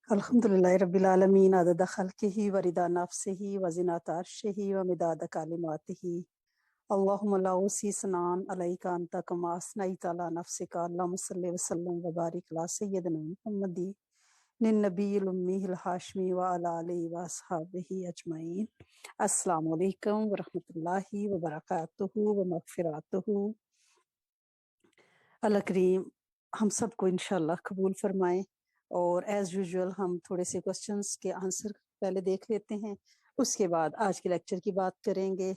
अल्हम्दुलिल्लाहि रब्बिल आलमीन अदद खल्क़िही व रिदा नफ्सिही व ज़िनत अर्शिही व मिदाद कलिमातिही। अल्लाहुम्मा ला उसी सनान अलैका अंता कमा असनैता अला नफ्सिका। अल्लाहुम्मा सल्लि व सल्लिम व बारिक अला सय्यिदिना मुहम्मदी निन्नबिय्यिल उम्मीहिल हाशिमी व अला आलिहि व अस्हाबिही अजमईन। अस्सलामु अलैकुम व रहमतुल्लाहि व बरकातुहू व मग़फ़िरतुहू। अल्लाह करीम हम सबको इंशाअल्लाह कबूल फरमाए। और एज़ यूजुअल हम थोड़े से क्वेश्चंस के आंसर पहले देख लेते हैं, उसके बाद आज के लेक्चर की बात करेंगे।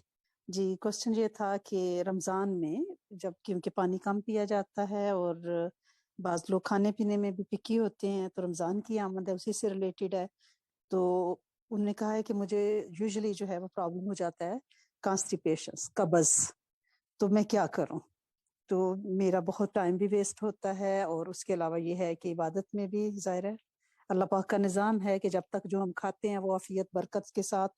जी, क्वेश्चन ये था कि रमज़ान में जब क्योंकि पानी कम पिया जाता है और बाज़ लोग खाने पीने में भी पिकी होते हैं, तो रमज़ान की आमद है उसी से रिलेटेड है। तो उन्होंने कहा है कि मुझे यूजुअली जो है वो प्रॉब्लम हो जाता है कॉन्स्टिपेशन, कब्ज़, तो मैं क्या करूं? तो मेरा बहुत टाइम भी वेस्ट होता है और उसके अलावा ये है कि इबादत में भी ज़ाहिर है अल्लाह पाक का निज़ाम है कि जब तक जो हम खाते हैं वो आफियत बरकत के साथ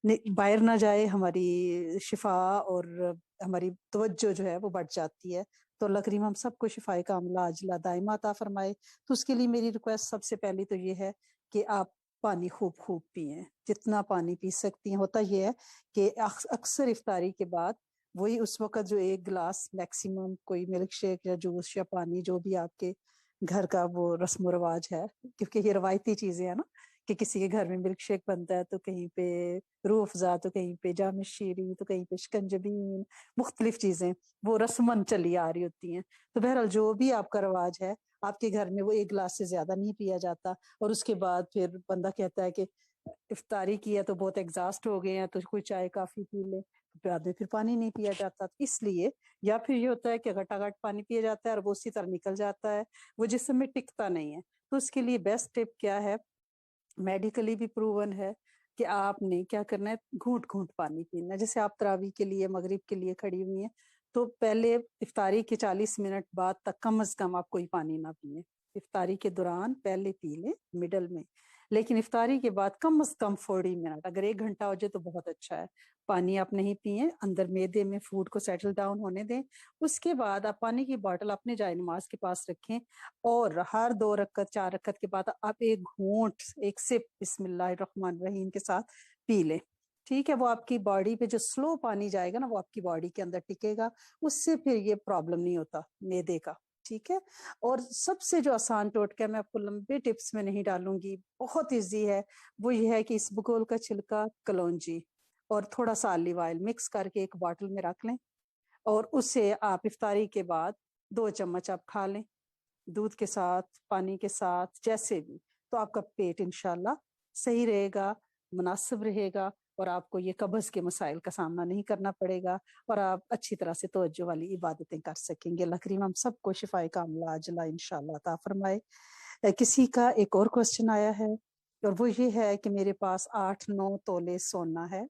बाहर ना जाए, हमारी शिफा और हमारी तवज्जो जो है वो बढ़ जाती है। तो अल्लाह करीम हम सबको शिफाए कामिला अजला दायमा अता फरमाए। तो उसके लिए मेरी रिक्वेस्ट सबसे पहली तो ये है कि आप पानी खूब खूब पिएं, जितना पानी पी सकती हैं। होता ये है कि अक्सर इफ्तारी के बाद वही उस वक्त जो एक गिलास मैक्सिमम कोई मिल्क शेक या जूस या पानी जो भी आपके घर का वो रस्म रिवाज है, क्योंकि ये रवायती चीजें हैं ना कि किसी के घर में मिल्क शेक बनता है तो कहीं पे रूह अफ़ज़ा, तो कहीं पे जाम शीरी, तो कहीं पे शिकंजबीन, मुख्तलिफ चीजें वो रस्मन चली आ रही होती हैं। तो बहरहाल जो भी आपका रवाज है, आपके घर में वो एक गिलास से ज्यादा नहीं पिया जाता। और उसके बाद फिर बंदा कहता है कि इफ्तारी की है तो बहुत एग्जॉस्ट हो गए हैं तो कोई चाय काफी पी ले, तो बाद में फिर पानी नहीं पिया जाता। तो इसलिए या फिर ये होता है कि घटाघट पानी पिया जाता है और वो उसी तरह निकल जाता है, वो जिस्म में टिकता नहीं है। तो उसके लिए बेस्ट टिप क्या है, मेडिकली भी प्रूवन है कि आपने क्या करना है, घूंट घूंट पानी पीना है। जैसे आप तरावी के लिए मगरिब के लिए खड़ी हुई हैं, तो पहले इफ्तारी के 40 मिनट बाद तक कम अज कम आप कोई पानी ना पिए। इफ्तारी के दौरान पहले पी ले मिडल में, लेकिन इफ्तारी के बाद कम से कम 40 मिनट, अगर 1 घंटा हो जाए तो बहुत अच्छा है। पानी आप नहीं पिए, अंदर मैदे में फूड को सेटल डाउन होने दें। उसके बाद आप पानी की बोतल अपने जाए नमाज के पास रखें और हर 2 रकत 4 रकत के बाद आप एक घूंट एक सिप बिस्मिल्लाहिर्रहमानिर्रहीम के साथ पी लें। ठीक है, वो आपकी बॉडी पे जो स्लो पानी जाएगा ना वो आपकी बॉडी के अंदर टिकेगा, उससे फिर ये प्रॉब्लम नहीं होता मैदे का। ठीक है, और सबसे जो आसान टोटका, मैं आपको लंबे टिप्स में नहीं डालूंगी, बहुत इजी है, वो ये है कि इस बगोल का छिलका, कलौंजी और थोड़ा सा ऑलिव ऑयल मिक्स करके एक बॉटल में रख लें और उससे आप इफ्तारी के बाद 2 चम्मच आप खा लें, दूध के साथ, पानी के साथ, जैसे भी। तो आपका पेट इंशाल्लाह सही रहेगा, मुनासिब रहेगा और आपको ये कब्ज के मसाइल का सामना नहीं करना पड़ेगा और आप अच्छी तरह से तवज्जो वाली इबादतें कर सकेंगे। अल्लाह करीम हम सबको शिफाए कामिला अजला इंशाल्लाह अता फरमाए। किसी का एक और क्वेश्चन आया है और वो ये है कि मेरे पास 8-9 तोले सोना है,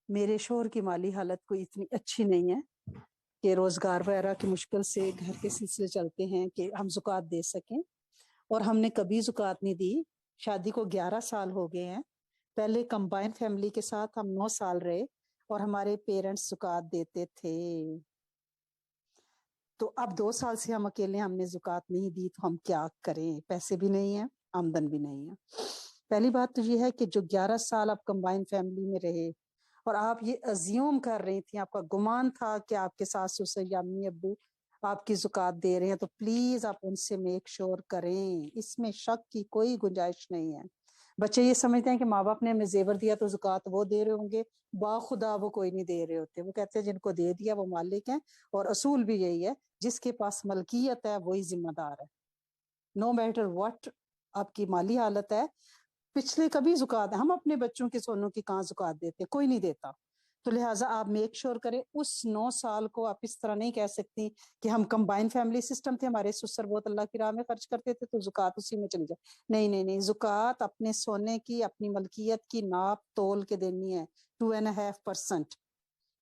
मेरे शोहर की माली हालत कोई इतनी अच्छी नहीं है कि रोजगार वगैरह की मुश्किल से घर के सिलसिले चलते हैं कि हम जुकात दे सकें, और हमने कभी जुकात नहीं दी। शादी को 11 साल हो गए हैं, पहले कंबाइन फैमिली के साथ हम 9 साल रहे और हमारे पेरेंट्स जुकात देते थे। तो अब 2 साल से हम अकेले, हमने जुकात नहीं दी, तो हम क्या करें? पैसे भी नहीं है, आमदन भी नहीं है। पहली बात तो ये है कि जो 11 साल आप कंबाइन फैमिली में रहे और आप ये अज्यूम कर रही थी, आपका गुमान था कि आपके सास ससुर या अम्मी अब्बू आपकी जुकात दे रहे हैं, तो प्लीज आप उनसे मेक श्योर करें, इसमें शक की कोई गुंजाइश नहीं है। बच्चे ये समझते हैं कि माँ बाप ने हमें जेवर दिया तो जुकात वो दे रहे होंगे, बाखुदा वो कोई नहीं दे रहे होते। वो कहते हैं जिनको दे दिया वो मालिक हैं, और असूल भी यही है, जिसके पास मलकियत है वही जिम्मेदार है, नो मैटर व्हाट आपकी माली हालत है। पिछले कभी जुकात, हम अपने बच्चों के सोनों की कहाँ जुकात देते, कोई नहीं देता। तो लिहाजा आप मेक श्योर करें, उस 9 साल को आप इस तरह नहीं कह सकती कि हम कंबाइन फैमिली सिस्टम थे, हमारे ससुर बहुत अल्लाह की राह में खर्च करते थे तो जुकात उसी में चली जाए। नहीं नहीं नहीं, जुकात अपने सोने की, अपनी मलकियत की नाप तोल के देनी है, 2.5%।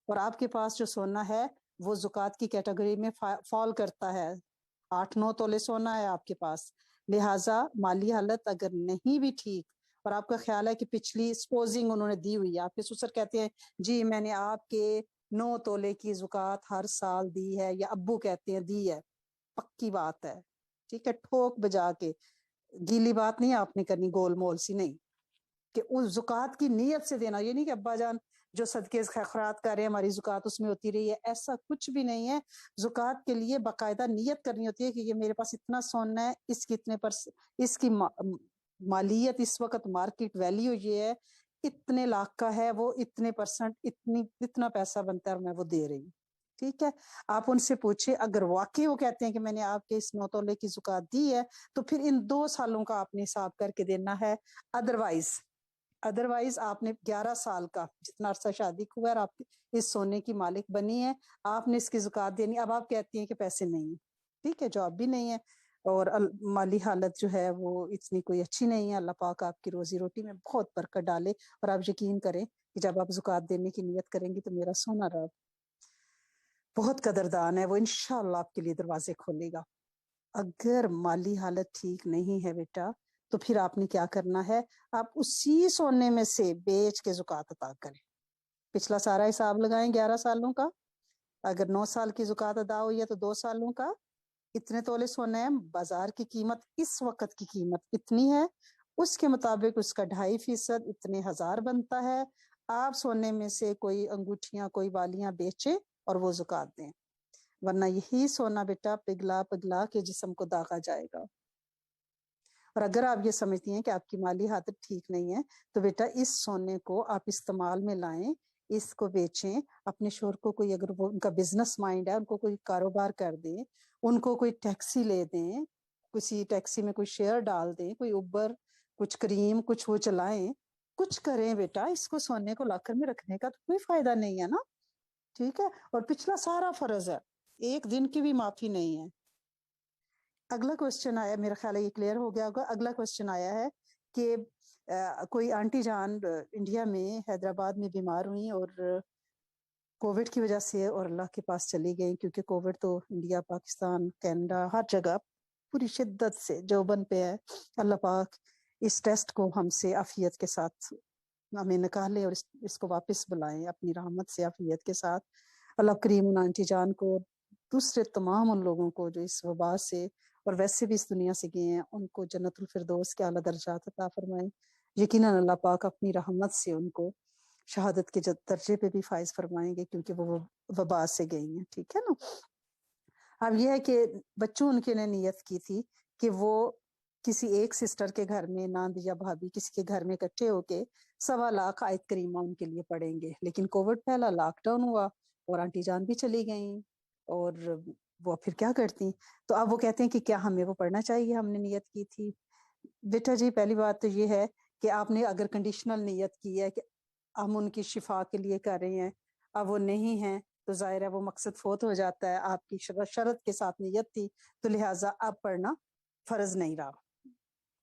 और आपके पास जो सोना है वो जुकात की कैटेगरी में फॉल करता है, 8-9 तोले सोना है आपके पास। लिहाजा माली हालत अगर नहीं भी ठीक और आपका ख्याल है कि पिछली स्पोजिंग उन्होंने दी हुई है, आपके ससुर कहते हैं जी मैंने आपके 9 तोले की जुकात हर साल दी है, या अब्बू कहते हैं दी है, पक्की बात है, ठीक है, ठोक बजा के, गीली बात नहीं आपने करनी, गोल मोल सी नहीं, कि उस जुकात की नीयत से देना। ये नहीं कि अब्बा जान जो सदके खैरात कर रहे हैं हमारी जुकात उसमें होती रही है, ऐसा कुछ भी नहीं है। जुकात के लिए बाकायदा नीयत करनी होती है कि ये मेरे पास इतना सोना है, इसकी इतने पर इसकी मालियत इस वक्त मार्केट वैल्यू ये है, इतने लाख का है वो, इतने परसेंट इतना पैसा बनता है और मैं वो दे रही हूँ। ठीक है, आप उनसे पूछे, अगर वाकई वो कहते हैं कि मैंने आपके इस 9 तोले की जुकात दी है, तो फिर इन 2 सालों का आपने हिसाब करके देना है। अदरवाइज आपने 11 साल का जितना अरसा शादी हुआ है, आप इस सोने की मालिक बनी है, आपने इसकी जुकात देनी। अब आप कहती हैं कि पैसे नहीं है, ठीक है, जॉब भी नहीं है और माली हालत जो है वो इतनी कोई अच्छी नहीं है। अल्लाह पाक आपकी रोजी रोटी में बहुत बरकत डाले, और आप यकीन करें कि जब आप जुकात देने की नियत करेंगी तो मेरा सोना रब बहुत कदरदान है, वो इंशाल्लाह आपके लिए दरवाजे खोलेगा। अगर माली हालत ठीक नहीं है बेटा, तो फिर आपने क्या करना है, आप उसी सोने में से बेच के जुकात अदा करें। पिछला सारा हिसाब लगाएं 11 सालों का, अगर 9 साल की जुकात अदा हुई है तो 2 सालों का इतने तोले सोना है, बाजार की कीमत इस वक्त की कीमत इतनी है, उसके मुताबिक उसका 2.5% इतने हजार बनता है। आप सोने में से कोई अंगूठियां कोई बालियां बेचे और वो जुकात दें, वरना यही सोना बेटा पिघला पिघला के जिस्म को दागा जाएगा। और अगर आप ये समझती हैं कि आपकी माली हालत ठीक नहीं है, तो बेटा इस सोने को आप इस्तेमाल में लाएं, इसको बेचें। अपने शोहर को कोई, अगर वो उनका बिजनेस माइंड है, उनको कोई कारोबार कर दें, उनको कोई टैक्सी ले दें, किसी टैक्सी में कोई शेयर डाल दें, कोई उबर, कुछ क्रीम, कुछ वो चलाएं, कुछ करें बेटा। इसको सोने को लाकर में रखने का तो कोई फायदा नहीं है ना, ठीक है। और पिछला सारा फर्ज है, एक दिन की भी माफी नहीं है। अगला क्वेश्चन आया, मेरा ख्याल है ये क्लियर हो गया होगा। अगला क्वेश्चन आया है कि कोई आंटी जान इंडिया में हैदराबाद में बीमार हुई और कोविड की वजह से और अल्लाह के पास चली गई, क्योंकि कोविड तो इंडिया पाकिस्तान कनाडा हर जगह पूरी शिद्दत से जोबन पे है। अल्लाह पाक इस टेस्ट को हमसे आफियत के साथ हमें निकाले और इसको वापस बुलाएं अपनी रहमत से आफियत के साथ। अल्लाह करीम उन आंटी जान को, दूसरे तमाम उन लोगों को जो इस वबा से और वैसे भी इस दुनिया से गए हैं, उनको जन्नतुल फिरदौस के आला दर्जात अता फरमाए। यकीनन अल्लाह पाक अपनी रहमत से उनको शहादत के दर्जे पे भी फाइज फरमाएंगे, क्योंकि वो वबा से गई हैं, ठीक है ना। अब यह है कि बच्चों उनके ने नियत की थी कि वो किसी एक सिस्टर के घर में, नांद या भाभी किसी के घर में इकट्ठे होके 1.25 आयत करीमा उनके लिए पढ़ेंगे। लेकिन कोविड फैला, लॉकडाउन हुआ और आंटी जान भी चली गई, और वो फिर क्या करती। तो अब वो कहते हैं कि क्या हमें वो पढ़ना चाहिए, हमने नियत की थी। बेटा जी, पहली बात तो ये है कि आपने अगर कंडीशनल नियत की है कि हम उनकी शिफा के लिए कर रहे हैं, अब वो नहीं है तो जाहिर है वो मकसद फोत हो जाता है। आपकी शरत के साथ नियत थी, तो लिहाजा अब पढ़ना फर्ज नहीं रहा,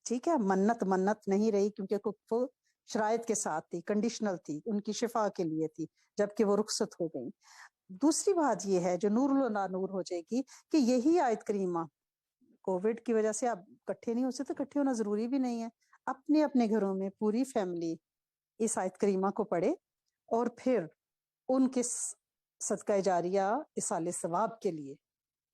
ठीक है। मन्नत मन्नत नहीं रही, क्योंकि वो शराइत के साथ थी, कंडीशनल थी, उनकी शिफा के लिए थी, जबकि वो रुखसत हो गई। दूसरी बात ये है जो नूर ना नूर हो जाएगी, कि यही आयत करीमा कोविड की वजह से आप इकट्ठे नहीं हो सकते, इकट्ठे होना जरूरी भी नहीं है। अपने अपने घरों में पूरी फैमिली इस आयत करीमा को पढ़े और फिर उनके सदका जारिया इसाले सवाब के लिए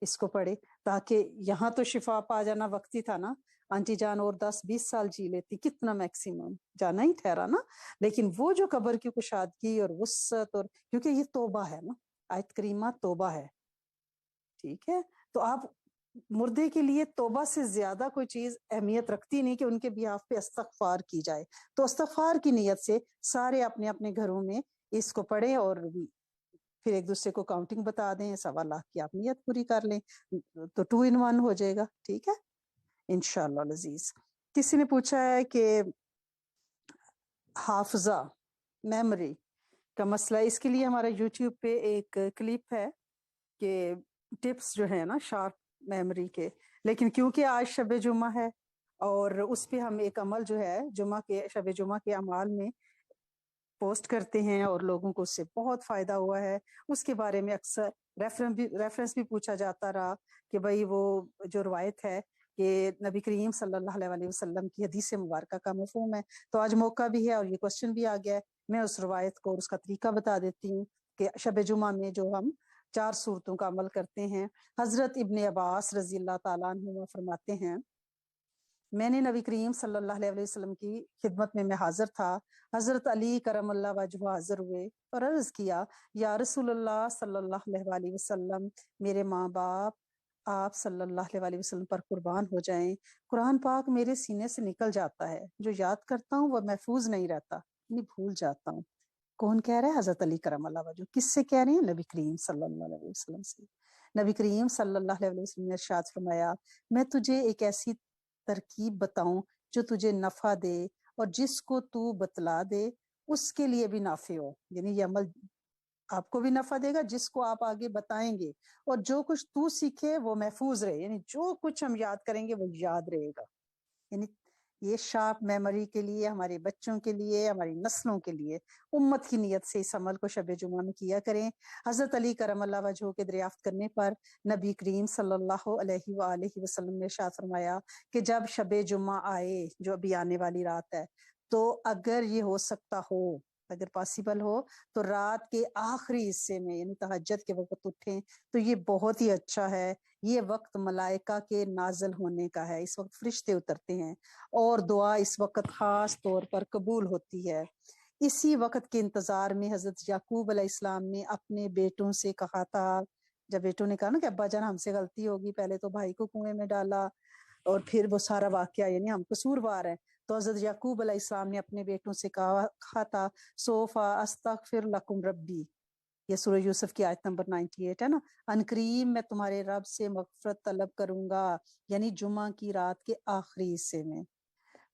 इसको पढ़े, ताकि यहाँ तो शिफा पा जाना वक्ती था ना, आंटी जान और 10-20 साल जी लेती, कितना मैक्सिमम जाना ही ठहरा ना। लेकिन वो जो कब्र की कुशादगी और वुसत, और क्योंकि ये तोबा है ना, आयत करीमा तोबा है, ठीक है। तो आप मुर्दे के लिए तोबा से ज्यादा कोई चीज अहमियत रखती नहीं कि उनके बिहाफ पे इस्तगफार की जाए। तो इस्तगफार की नीयत से सारे अपने अपने घरों में इसको पढ़े और फिर एक दूसरे को काउंटिंग बता दें, 1.25 लाख की आप नियत पूरी कर लें, तो 2 in 1 हो जाएगा, ठीक है इंशाल्लाह लजीज। किसी ने पूछा है कि हाफजा मेमोरी का मसला, इसके लिए हमारा यूट्यूब पे एक क्लिप है कि टिप्स जो है ना शार्प मेमोरी के। लेकिन क्योंकि आज शब जुमा है और उस पे हम एक अमल जो है जुमा के, शब जुमा के अमाल में पोस्ट करते हैं और लोगों को उससे बहुत फायदा हुआ है, उसके बारे में अक्सर रेफरेंस भी पूछा जाता रहा कि भाई वो जो रवायत है कि नबी करीम सल्लल्लाहु अलैहि वसल्लम की हदीस मुबारका का मफहूम है। तो आज मौका भी है और ये क्वेश्चन भी आ गया है, मैं उस रवायत को और उसका तरीका बता देती हूँ कि शब जुमा में जो हम 4 सूरतों का अमल करते हैं। हजरत इब्न अब्बास रजी अल्लाह ताला अन्हुमा फरमाते हैं, मैंने नबी करीम सल्लल्लाहु अलैहि वसल्लम की खिदमत में मैं हाजिर था। हजरत अली करमल्लाह वजहु हाजिर हुए और अर्ज किया, या रसूलुल्लाह सल्लल्लाहु अलैहि वसल्लम, मेरे माँ बाप आप सल्लल्लाहु अलैहि वसल्लम पर कुर्बान हो जाएं। कुरान पाक मेरे सीने से निकल जाता है, जो याद करता हूँ वह महफूज नहीं रहता, नहीं भूल जाता हूँ। कौन कह रहा है? हजरत अली करमल्लाह वजहु। किससे कह रहे हैं? नबी करीम सल्लल्लाहु अलैहि वसल्लम से। नबी करीम सल्लल्लाहु अलैहि वसल्लम ने इरशाद फरमाया, मैं तुझे एक ऐसी तरकीब बताऊं जो तुझे नफा दे और जिसको तू बतला दे उसके लिए भी नाफे हो, यानी ये अमल आपको भी नफा देगा, जिसको आप आगे बताएंगे, और जो कुछ तू सीखे वो महफूज रहे, यानी जो कुछ हम याद करेंगे वो याद रहेगा। यानी ये शार्प मेमोरी के लिए, हमारे बच्चों के लिए, हमारी नस्लों के लिए, उम्मत की नीयत से इस अमल को शब जुमा में किया करें। हजरत अली करमल्लाह वजहू के दरियाफ्त करने पर नबी करीम सल्लल्लाहु अलैहि वसल्लम ने इरशाद फरमाया कि जब शब जुमा आए, जो अभी आने वाली रात है, तो अगर ये हो सकता हो, अगर पॉसिबल हो, तो रात के आखिरी हिस्से में यानी तहज्जुद के वक्त उठें, तो ये बहुत ही अच्छा है। ये वक्त मलाइका के नाजल होने का है, इस वक्त फरिश्ते उतरते हैं और दुआ इस वक्त खास तौर पर कबूल होती है। इसी वक्त के इंतजार में हजरत याकूब अलैहिस्सलाम ने अपने बेटों से कहा था, जब बेटों ने कहा ना कि अब्बा जान हमसे गलती होगी, पहले तो भाई को कुएं में डाला और फिर वो सारा वाकया, यानी हम कसूरवार हैं, तो हजरत याकूब अलैहिस्सलाम ने अपने बेटों से कहा था, सोफा अस्तगफिर लकुम रब्बी, ये सूरह यूसुफ की आयत नंबर 98 है ना, अनकरीब मैं तुम्हारे रब से मगफरत तलब करूंगा, यानी जुमा की रात के आखिरी हिस्से में।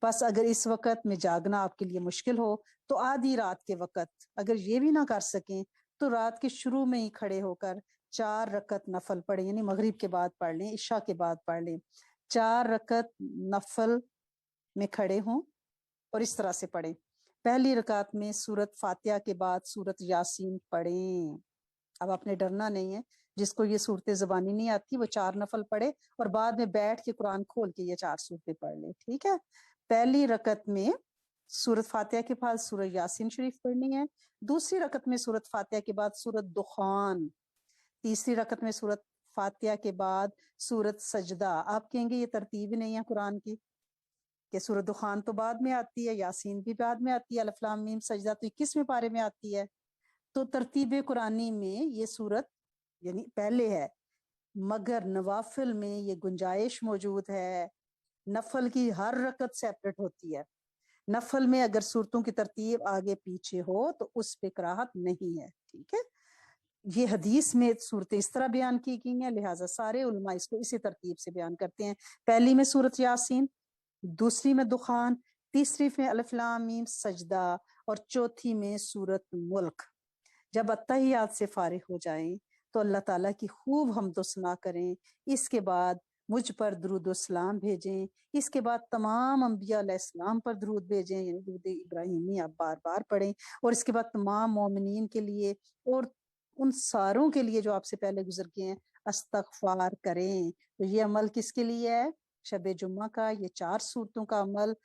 बस अगर इस वक्त में जागना आपके लिए मुश्किल हो तो आधी रात के वक्त, अगर ये भी ना कर सकें तो रात के शुरू में ही खड़े होकर 4 रकत नफल पढ़ें, यानी मगरिब के बाद पढ़ लें, इशा के बाद पढ़ लें। 4 रकत नफल में खड़े हों और इस तरह से पढ़ें, पहली रकात में सूरत फातिहा के बाद सूरत यासीन पढ़ें। अब आपने डरना नहीं है, जिसको ये सूरतें ज़बानी नहीं आती वो 4 नफल पढ़े और बाद में बैठ के कुरान खोल के ये 4 सूरतें पढ़ ले, ठीक है। पहली रकत में सूरत फातिहा के बाद सूरत यासीन शरीफ पढ़नी है, दूसरी रकत में सूरत फातिहा के बाद सूरत दुखान, तीसरी रकत में सूरत फातिहा के बाद सूरत सजदा। आप कहेंगे ये तरतीब नहीं है कुरान की, कि सूरत दुखान तो बाद में आती है, यासीन भी बाद में आती है, अलिफ लाम मीम सजदा तो 21वें पारे में आती है। तो तरतीब कुरानी में ये सूरत यानी पहले है, मगर नवाफिल में ये गुंजाइश मौजूद है। नफल की हर रकत सेपरेट होती है, नफल में अगर सूरतों की तरतीब आगे पीछे हो तो उस पे कराहत नहीं है, ठीक है। ये हदीस में सूरतें इस तरह बयान की गई हैं, लिहाजा सारे उलमा इसको इसी तरतीब से बयान करते हैं। पहली में सूरत यासीन, दूसरी में दुखान, तीसरी में अलिफ लाम मीम सजदा और चौथी में सूरत मुल्क। जब अत्तहियात से फारिग हो जाएं तो अल्लाह ताला की खूब हमदो सना करें, इसके बाद मुझ पर दरूद सलाम भेजें, इसके बाद तमाम अंबिया अलैहिस्सलाम पर दरूद भेजें, यानी दरूद इब्राहिमी आप बार बार पढ़ें, और इसके बाद तमाम मोमिनीन के लिए और उन सारों के लिए जो आपसे पहले गुजर गए हैं अस्तगफार करें। तो ये अमल किसके लिए है? शब जुम्मा का ये 4 सूरतों का अमल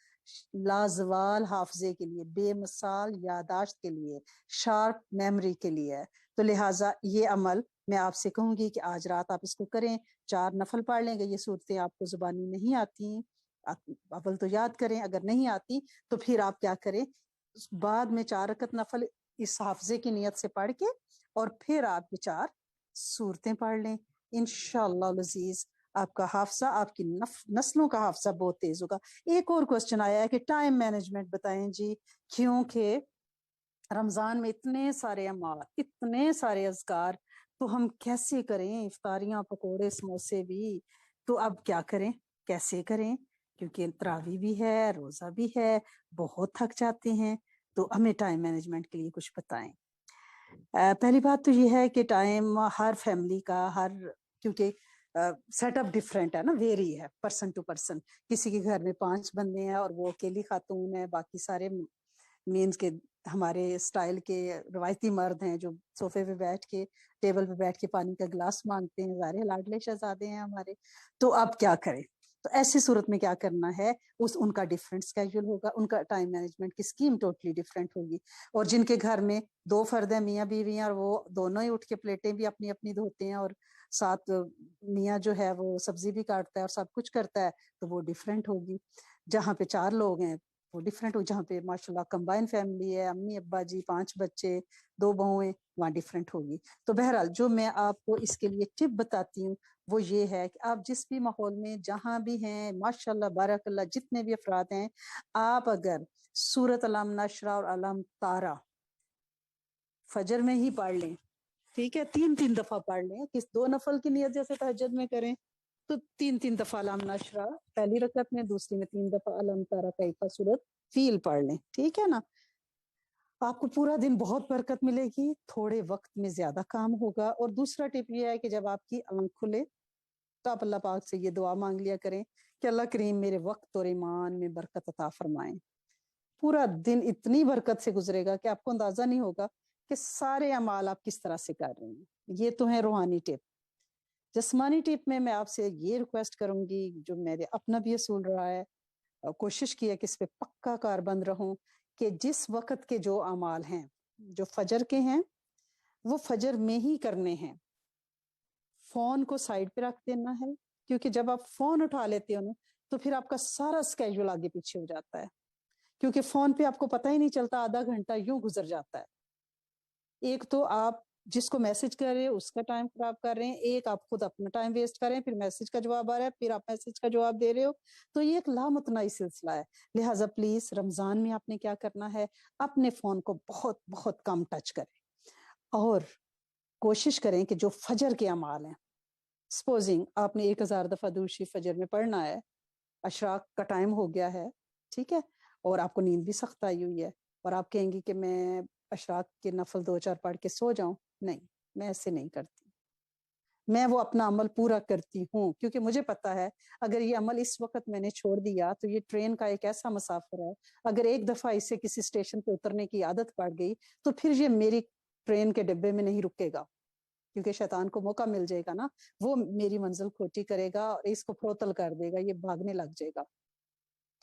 लाजवाल हाफजे के लिए, बेमिसाल यादाश्त के लिए, शार्प मेमोरी के लिए है। तो लिहाजा ये अमल मैं आपसे कहूंगी कि आज रात आप इसको करें, 4 नफल पढ़ लेंगे। ये सूरतें आपको जुबानी नहीं आती, अव्वल तो याद करें, अगर नहीं आती तो फिर आप क्या करें, बाद में 4 रकत नफल इस हाफजे की नियत से पढ़ के और फिर आप ये 4 सूरतें पढ़ लें। इंशाअल्लाह अज़ीज आपका हाफजा, आपकी नस्लों का हाफजा बहुत तेज होगा। एक और क्वेश्चन आया है कि टाइम मैनेजमेंट बताएं जी, क्योंकि रमजान में इतने सारे अमाल, इतने सारे अज़कार, तो हम कैसे करें, इफ्तारियां, पकोड़े, समोसे भी, तो अब क्या करें, कैसे करें, क्योंकि तरावी भी है, रोजा भी है, बहुत थक जाते हैं। तो हमें टाइम मैनेजमेंट के लिए कुछ बताएं। पहली बात तो ये है कि टाइम हर फैमिली का, हर, क्योंकि सेटअप डिफरेंट है ना, वेरी है पर्सन टू पर्सन। किसी के घर में 5 बंदे हैं और वो अकेली खातून है, बाकी सारे मीन्स के हमारे स्टाइल के रवायती मर्द हैं जो सोफे पे बैठ के, टेबल पे बैठ के पानी का गिलास मांगते हैं, ज़ाहिर लाडले शहजादे हैं हमारे। तो अब क्या करें? تو ایسی صورت میں کیا کرنا ہے، ان کا ڈفرینٹ اسکیجول ہوگا، ان کا ٹائم مینجمنٹ کی اسکیم ٹوٹلی ڈفرینٹ ہوگی. اور جن کے گھر میں 2 فرد ہیں، میاں بیوی ہیں، اور وہ دونوں ہی اٹھ کے پلیٹیں بھی اپنی اپنی دھوتے ہیں، اور ساتھ میاں جو ہے وہ سبزی بھی کاٹتا ہے اور سب کچھ کرتا ہے، تو وہ ڈفرینٹ ہوگی. جہاں پہ 4 لوگ ہیں وہ ڈفرینٹ ہو. جہاں پہ ماشاء اللہ کمبائن فیملی ہے، امی ابا جی 5 بچے 2 بہویں، وہاں ڈفرینٹ ہوگی. تو بہرحال جو میں آپ کو اس کے لیے ٹپ بتاتی ہوں وہ یہ ہے کہ آپ جس بھی ماحول میں جہاں بھی ہیں، ماشاء اللہ بارک اللہ جتنے بھی افراد ہیں، آپ اگر سورۃ علم نشرہ اور علم تارا فجر میں ہی پڑھ لیں، ٹھیک ہے، 3 دفعہ پڑھ لیں، کس 2 نفل کی نیت جیسے تہجد میں کریں تو 3 دفعہ علم نشرہ پہلی رکعت میں، دوسری میں 3 دفعہ علم تارا کا ایک سورت فیل پڑھ لیں، ٹھیک ہے نا. آپ کو پورا دن بہت برکت ملے گی، تھوڑے وقت میں زیادہ کام ہوگا. اور دوسرا ٹپ یہ ہے کہ جب آپ کی آنکھ کھلے تو آپ اللہ پاک سے یہ دعا مانگ لیا کریں کہ اللہ کریم میرے وقت اور ایمان میں برکت عطا فرمائیں. پورا دن اتنی برکت سے گزرے گا کہ آپ کو اندازہ نہیں ہوگا کہ سارے اعمال آپ کس طرح سے کر رہے ہیں. یہ تو ہے روحانی ٹپ. جسمانی ٹپ میں آپ سے یہ ریکویسٹ کروں گی، جو میرے اپنا بھی اصول رہا ہے، کوشش کی ہے کہ اس پہ پکا کاربند رہوں، کہ جس وقت کے جو اعمال ہیں جو فجر کے ہیں وہ فجر میں ہی کرنے ہیں. فون کو سائڈ پہ رکھ دینا ہے، کیونکہ جب آپ فون اٹھا لیتے ہو نا تو پھر آپ کا سارا اسکیجول آگے پیچھے ہو جاتا ہے، کیونکہ فون پہ آپ کو پتہ ہی نہیں چلتا آدھا گھنٹہ یوں گزر جاتا ہے. ایک تو آپ جس کو میسج کر رہے ہیں اس کا ٹائم خراب کر رہے ہیں، ایک آپ خود اپنا ٹائم ویسٹ کر رہے ہیں، پھر میسج کا جواب آ رہا ہے، پھر آپ میسج کا جواب دے رہے ہو. تو یہ ایک لامتناہی سلسلہ ہے. لہٰذا پلیز رمضان میں آپ نے کیا کرنا ہے، اپنے فون کو بہت بہت کم ٹچ کریں، اور کوشش کریں کہ جو فجر کے اعمال ہیں، سپوزنگ آپ نے 1000 دفعہ درود شریف فجر میں پڑھنا ہے، اشراق کا ٹائم ہو گیا ہے، ٹھیک ہے، اور آپ کو نیند بھی سخت آئی ہوئی ہے، اور آپ کہیں گی کہ میں اشراق کے نفل 2-4 پڑھ کے سو جاؤں. نہیں، میں ایسے نہیں کرتی. میں وہ اپنا عمل پورا کرتی ہوں، کیونکہ مجھے پتا ہے اگر یہ عمل اس وقت میں نے چھوڑ دیا تو یہ ٹرین کا ایک ایسا مسافر ہے، اگر ایک دفعہ اسے کسی اسٹیشن پہ اترنے کی عادت پڑ گئی تو پھر یہ میری ٹرین کے ڈبے میں نہیں رکے گا، کیونکہ شیطان کو موقع مل جائے گا نا، وہ میری منزل کھوٹی کرے گا اور اس کو پروتل کر دے گا، یہ بھاگنے لگ جائے گا.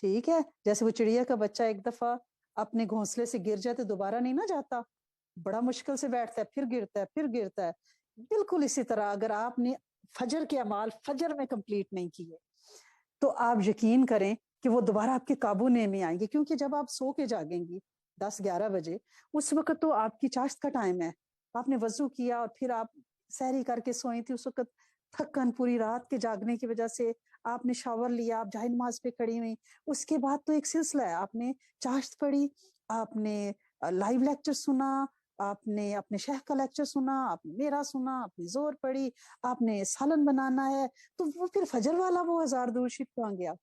ٹھیک ہے، جیسے وہ چڑیا کا بچہ ایک دفعہ اپنے گھونسلے سے گر جائے تو دوبارہ نہیں نہ جاتا، بڑا مشکل سے بیٹھتا ہے، پھر گرتا ہے، پھر گرتا ہے. بالکل اسی طرح اگر آپ نے فجر کے اعمال فجر میں کمپلیٹ نہیں کیے تو آپ یقین کریں کہ وہ دوبارہ آپ کے قابو نہیں آئیں گے، کیونکہ جب آپ سو کے جاگیں گی 10-11 بجے، اس وقت تو آپ کی چاشت کا ٹائم ہے، آپ نے وضو کیا اور پھر آپ سحری کر کے سوئی تھی، اس وقت تھکن پوری رات کے جاگنے کی وجہ سے آپ نے شاور لیا، آپ جائے نماز پہ کھڑی ہوئی، اس کے بعد تو ایک سلسلہ ہے، آپ نے چاشت پڑھی، آپ نے لائیو لیکچر سنا، آپ نے اپنے شیخ کا لیکچر سنا، آپ نے میرا سنا، آپ نے زور پڑھی، آپ نے سالن بنانا ہے، تو وہ پھر فجر والا وہ 1000 درود شریف کہاں گیا؟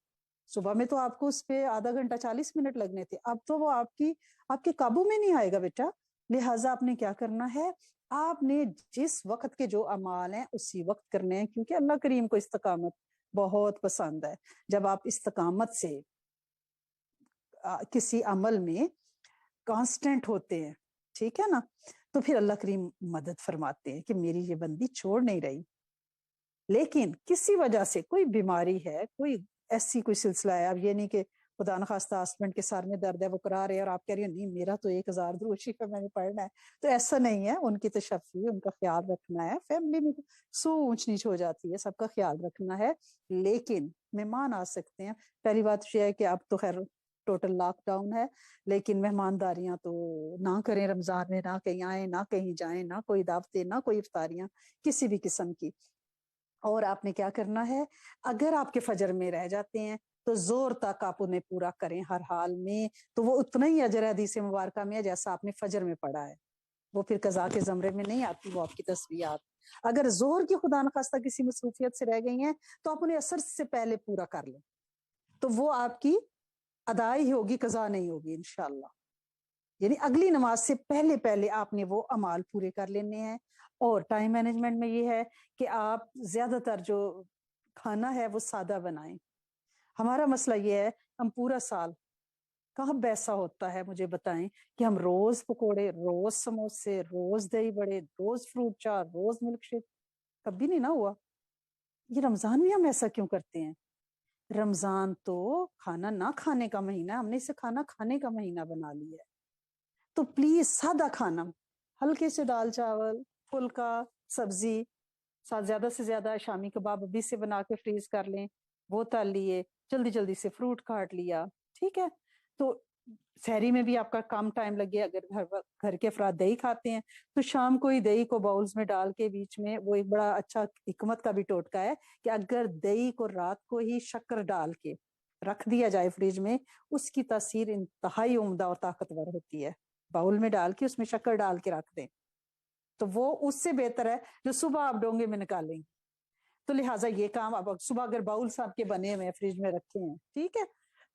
صبح میں تو آپ کو اس پہ آدھا گھنٹہ 40 منٹ لگنے تھے، اب تو وہ آپ کے قابو میں نہیں آئے گا بیٹا. لہٰذا آپ نے کیا کرنا ہے، آپ نے جس وقت کے جو اعمال ہیں اسی وقت کرنے ہیں، کیونکہ اللہ کریم کو استقامت بہت پسند ہے. جب آپ استقامت سے کسی عمل میں کانسٹنٹ ہوتے ہیں، ٹھیک ہے نا، تو پھر اللہ کریم مدد فرماتے ہیں کہ میری یہ بندی چھوڑ نہیں رہی. لیکن کسی وجہ سے کوئی بیماری ہے، کوئی ایسی کوئی سلسلہ ہے، اب یہ نہیں کہ خدا نخواستہ ہسبینڈ کے سر میں درد ہے وہ کرا رہے ہیں اور آپ کہہ رہی ہیں نہیں میرا تو 1000 درود شریف میں نے پڑھنا ہے، تو ایسا نہیں ہے. ان کی تشفی، ان کا خیال رکھنا ہے، فیملی میں سو اونچ نیچ ہو جاتی ہے، سب کا خیال رکھنا ہے. لیکن مہمان آ سکتے ہیں. پہلی بات یہ ہے کہ اب تو خیر ٹوٹل لاک ڈاؤن ہے، لیکن مہمانداریاں تو نہ کریں رمضان میں، نہ کہیں آئیں، نہ کہیں جائیں، نہ کوئی دعوتیں، نہ کوئی افطاریاں کسی بھی قسم کی. اور آپ نے کیا کرنا ہے، اگر آپ کے فجر میں رہ جاتے ہیں تو زور تک آپ انہیں پورا کریں ہر حال میں، تو وہ اتنا ہی اجر حدیث مبارکہ میں ہے جیسا آپ نے فجر میں پڑھا ہے، وہ پھر قضا کے زمرے میں نہیں آتی، وہ آپ کی تسبیحات. اگر زہر کی خدا نخواستہ کسی مصروفیت سے رہ گئی ہیں تو آپ انہیں عصر سے پہلے پورا کر لیں، تو وہ آپ کی ادائی ہوگی، قضا نہیں ہوگی انشاءاللہ. یعنی اگلی نماز سے پہلے پہلے آپ نے وہ اعمال پورے کر لینے ہیں. اور ٹائم مینجمنٹ میں یہ ہے کہ آپ زیادہ تر جو کھانا ہے وہ سادہ بنائیں. ہمارا مسئلہ یہ ہے ہم پورا سال کہاں ایسا ہوتا ہے مجھے بتائیں کہ ہم روز پکوڑے، روز سموسے، روز دہی بڑے، روز فروٹ چار، روز ملک شیک، کبھی نہیں نہ ہوا. یہ رمضان میں ہم ایسا کیوں کرتے ہیں؟ रमजान तो खाना ना खाने का महीना, हमने इसे खाना खाने का महीना बना लिया है। तो प्लीज सादा खाना, हल्के से दाल चावल, फुल्का, सब्जी, साथ ज्यादा से ज्यादा शामी कबाब अभी से बना के फ्रीज कर लें, वो तल लिए, जल्दी जल्दी से फ्रूट काट लिया, ठीक है। तो सहरी में भी आपका कम टाइम लगे। अगर घर के अफराद दही खाते हैं तो शाम को ही दही को बाउल्स में डाल के बीच में, वो एक बड़ा अच्छा हिकमत का भी टोटका है कि अगर दही को रात को ही शक्कर डाल के रख दिया जाए फ्रिज में, उसकी तासीर इंतहाई उम्दा और ताकतवर होती है। बाउल में डाल के उसमें शक्कर डाल के रख दें तो वो उससे बेहतर है जो सुबह आप डोंगे में निकालेंगे। तो लिहाजा ये काम अब सुबह अगर बाउल्स आपके बने हुए हैं, फ्रिज में रखे हैं, ठीक है,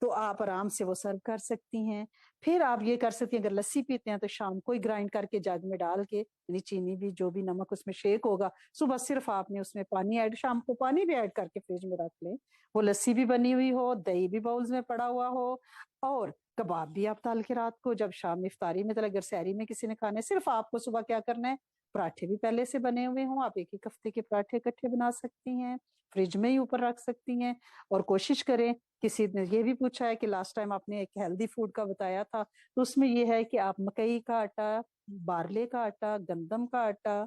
तो आप आराम से वो सर्व कर सकती हैं। फिर आप ये कर सकती हैं, अगर लस्सी पीते हैं तो शाम को ही ग्राइंड करके जग में डाल के, यानी चीनी भी जो भी नमक उसमें शेक होगा, सुबह सिर्फ आपने उसमें पानी ऐड, शाम को पानी भी ऐड करके फ्रिज में रख लें। वो लस्सी भी बनी हुई हो, दही भी बाउल्स में पड़ा हुआ हो, और कबाब भी आप तल के रात को जब शाम इफ्तारी में, मतलब अगर सहरी में किसी ने खाने, सिर्फ आपको सुबह क्या करना है, पराठे भी पहले से बने हुए हों, आप एक एक हफ्ते के पराठे इकट्ठे बना सकती हैं, फ्रिज में ही ऊपर रख सकती हैं। और कोशिश करें, किसी ने ये भी पूछा है कि लास्ट टाइम आपने एक हेल्दी फूड का बताया था, तो उसमें ये है कि आप मकई का आटा, बारले का आटा, गंदम का आटा,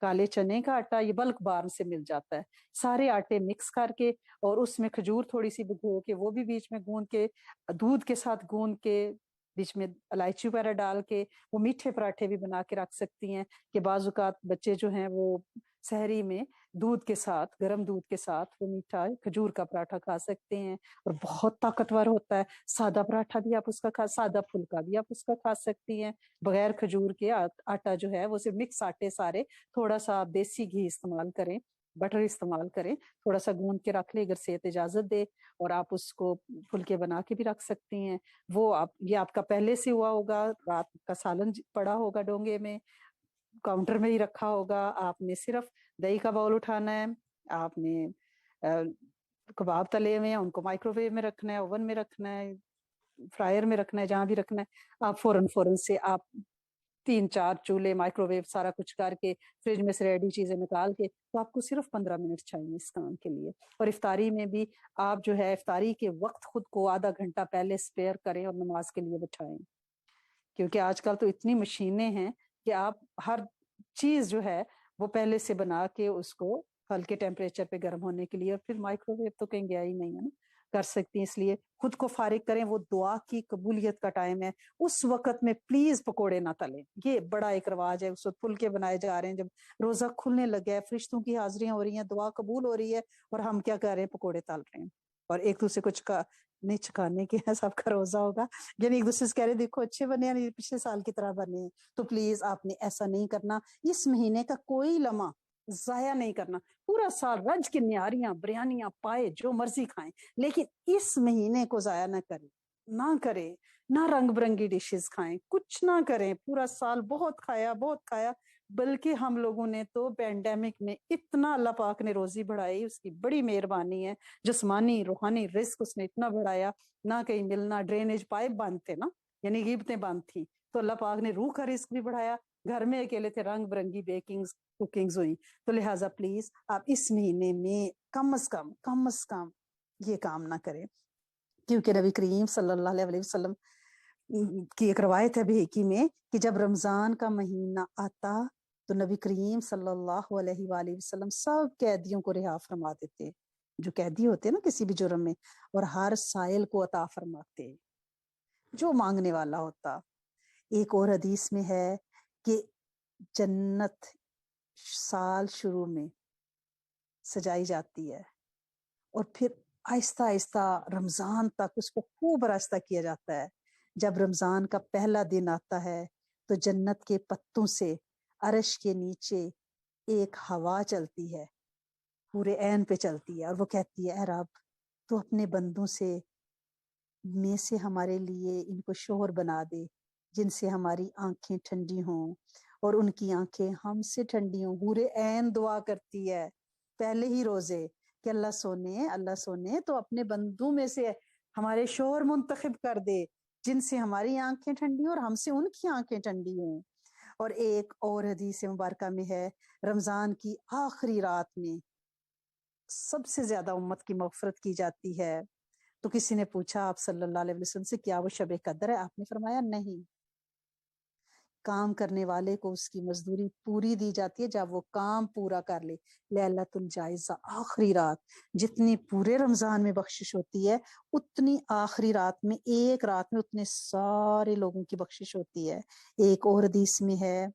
काले चने का आटा, ये बल्क बार्न से मिल जाता है, सारे आटे मिक्स करके और उसमें खजूर थोड़ी सी भिगो के वो भी बीच में गूंद के, दूध के साथ गूंद के, बीच में इलायची वगैरह डाल के वो मीठे पराठे भी बना के रख सकती हैं। कि बाजुकात बच्चे जो हैं वो सहरी में दूध के साथ, गर्म दूध के साथ वो मीठा खजूर का पराठा खा सकते हैं, और बहुत ताकतवर होता है। सादा पराठा भी आप उसका सादा फुल्का भी आप उसका खा सकती हैं, बगैर खजूर के। आटा जो है वो सिर्फ मिक्स आटे सारे, थोड़ा सा आप देसी घी इस्तेमाल करें, बटर इस्तेमाल करें, थोड़ा सा गूंद के रख ले अगर सेहत इजाजत दे, और आप उसको फुल्के बना के भी रख सकती हैं। वो आप, ये आपका पहले से हुआ होगा, रात का सालन पड़ा होगा डोंगे में, काउंटर में ही रखा होगा, आपने सिर्फ दही का बाउल उठाना है, आपने कबाब तले हुए हैं, उनको माइक्रोवेव में रखना है, ओवन में रखना है, फ्रायर में रखना है, जहां भी रखना है, आप फौरन फौरन से आप 3 4 चूल्हे, माइक्रोवेव, सारा कुछ करके फ्रिज में से रेडी चीजें निकाल के, तो आपको सिर्फ 15 मिनट चाहिए इस काम के लिए। और इफ्तारी में भी आप जो है इफ्तारी के वक्त खुद को आधा घंटा पहले स्पेयर करें और नमाज के लिए बिठाएं, क्योंकि आजकल तो इतनी मशीनें हैं कि आप हर चीज जो है वो पहले से बना के उसको हल्के टेम्परेचर पे गर्म होने के लिए, और फिर माइक्रोवेव तो कहीं गया ही नहीं है ना, कर सकती हैं। इसलिए खुद को फारिग करें, वो दुआ की कबूलियत का टाइम है, उस वक्त में प्लीज पकोड़े ना तलें। ये बड़ा एक रवाज है, उस वक्त फुलके बनाए जा रहे हैं, जब रोजा खुलने लगे है, फरिश्तों की हाजिरियां हो रही हैं, दुआ कबूल हो रही है, और हम क्या कर रहे हैं, पकोड़े तल रहे हैं, और एक दूसरे को नहीं चुकाने की है, सबका रोजा होगा, यानी एक दूसरे से कह रहे देखो अच्छे बने हैं, पिछले साल की तरह बने हैं। तो प्लीज आपने ऐसा नहीं करना, इस महीने का कोई लम्हा जाया नहीं करना। पूरा साल रज के न्यारियां बिरयानियां पाए, जो मर्जी खाएं, लेकिन इस महीने को जाया ना करें, ना करें, ना रंग बिरंगी डिशेस खाएं, कुछ ना करें। पूरा साल बहुत खाया, बहुत खाया, बल्कि हम लोगों ने तो पैंडेमिक में इतना, अल्लाह पाक ने रोजी बढ़ाई, उसकी बड़ी मेहरबानी है, जिस्मानी रूहानी रिस्क उसने इतना बढ़ाया, ना कहीं मिलना, ड्रेनेज पाइप बंद थे ना, यानी गिब्बतें बंद थी, तो अल्लाह पाक ने रूह का रिस्क भी बढ़ाया, घर में अकेले थे, रंग बिरंगी बेकिंग कुकिंग्स हुई। तो लिहाजा प्लीज आप इस महीने में कम अज कम ये काम ना करें, क्योंकि नबी करीम सल्लल्लाहु अलैहि वसल्लम की एक रवायत है बहकी में कि जब रमजान का महीना आता तो नबी करीम सल्लल्लाहु अलैहि वसल्लम सब कैदियों को रिहा फरमा देते, जो कैदी होते हैं ना किसी भी जुर्म में, और हर साइल को अता फरमाते, जो मांगने वाला होता। एक और हदीस में है कि जन्नत साल शुरू में सजाई जाती है, और फिर आहिस्ता आहिस्ता रमजान तक उसको खूब रास्ता किया जाता है। जब रमजान का पहला दिन आता है तो जन्नत के पत्तों से अर्श के नीचे एक हवा चलती है, पूरे ऐन पे चलती है, और वो कहती है, रब तो अपने बंदों से में से हमारे लिए इनको शोहर बना दे, जिनसे हमारी आंखें ठंडी हों और उनकी आंखें हमसे ठंडी हों। पूरे ऐन दुआ करती है पहले ही रोजे कि अल्लाह सोने तो अपने बंदों में से हमारे शोहर मुंतखब कर दे, जिनसे हमारी आंखें ठंडी और हमसे उनकी आंखें ठंडी हों। और एक और हदीस मुबारका में है, रमजान की आखिरी रात में سب سے زیادہ امت کی مغفرت کی جاتی ہے. تو کسی نے پوچھا آپ صلی اللہ علیہ وسلم سے کیا وہ شب قدر ہے؟ آپ نے فرمایا نہیں، کام کرنے والے کو اس کی مزدوری پوری دی جاتی ہے جب وہ کام پورا کر لے. لیلۃ الجائزہ، آخری رات، جتنی پورے رمضان میں بخشش ہوتی ہے اتنی آخری رات میں، ایک رات میں اتنے سارے لوگوں کی بخشش ہوتی ہے. ایک اور حدیث میں ہے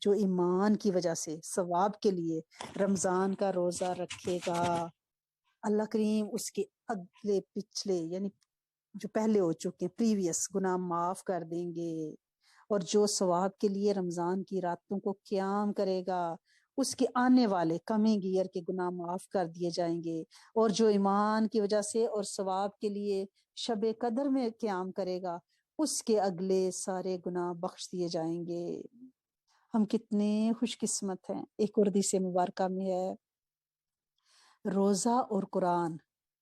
جو ایمان کی وجہ سے ثواب کے لیے رمضان کا روزہ رکھے گا، اللہ کریم اس کے اگلے پچھلے یعنی جو پہلے ہو چکے پریویس گناہ معاف کر دیں گے. اور جو ثواب کے لیے رمضان کی راتوں کو قیام کرے گا اس کے آنے والے کمنگ ایئر کے گناہ معاف کر دیے جائیں گے. اور جو ایمان کی وجہ سے اور ثواب کے لیے شب قدر میں قیام کرے گا اس کے اگلے سارے گناہ بخش دیے جائیں گے. ہم کتنے خوش قسمت ہیں. ایک حدیث مبارکہ میں ہے روزہ اور قرآن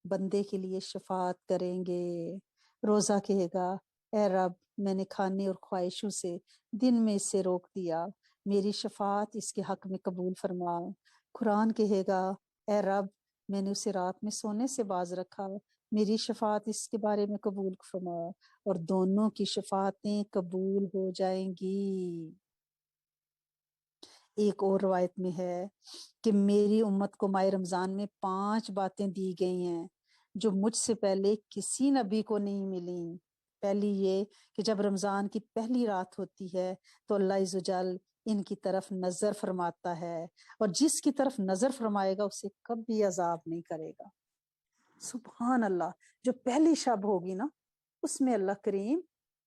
بندے کے لیے شفاعت کریں گے. روزہ کہے گا اے رب میں نے کھانے اور خواہشوں سے دن میں اس سے روک دیا، میری شفاعت اس کے حق میں قبول فرما. قرآن کہے گا اے رب میں نے اسے رات میں سونے سے باز رکھا، میری شفاعت اس کے بارے میں قبول فرما. اور دونوں کی شفاعتیں قبول ہو جائیں گی. ایک اور روایت میں ہے کہ میری امت کو ماہ رمضان میں 5 باتیں دی گئی ہیں جو مجھ سے پہلے کسی نبی کو نہیں ملیں. پہلی یہ کہ جب رمضان کی پہلی رات ہوتی ہے تو اللہ عز و جل ان کی طرف نظر فرماتا ہے، اور جس کی طرف نظر فرمائے گا اسے کبھی عذاب نہیں کرے گا. سبحان اللہ. جو پہلی شب ہوگی نا اس میں اللہ کریم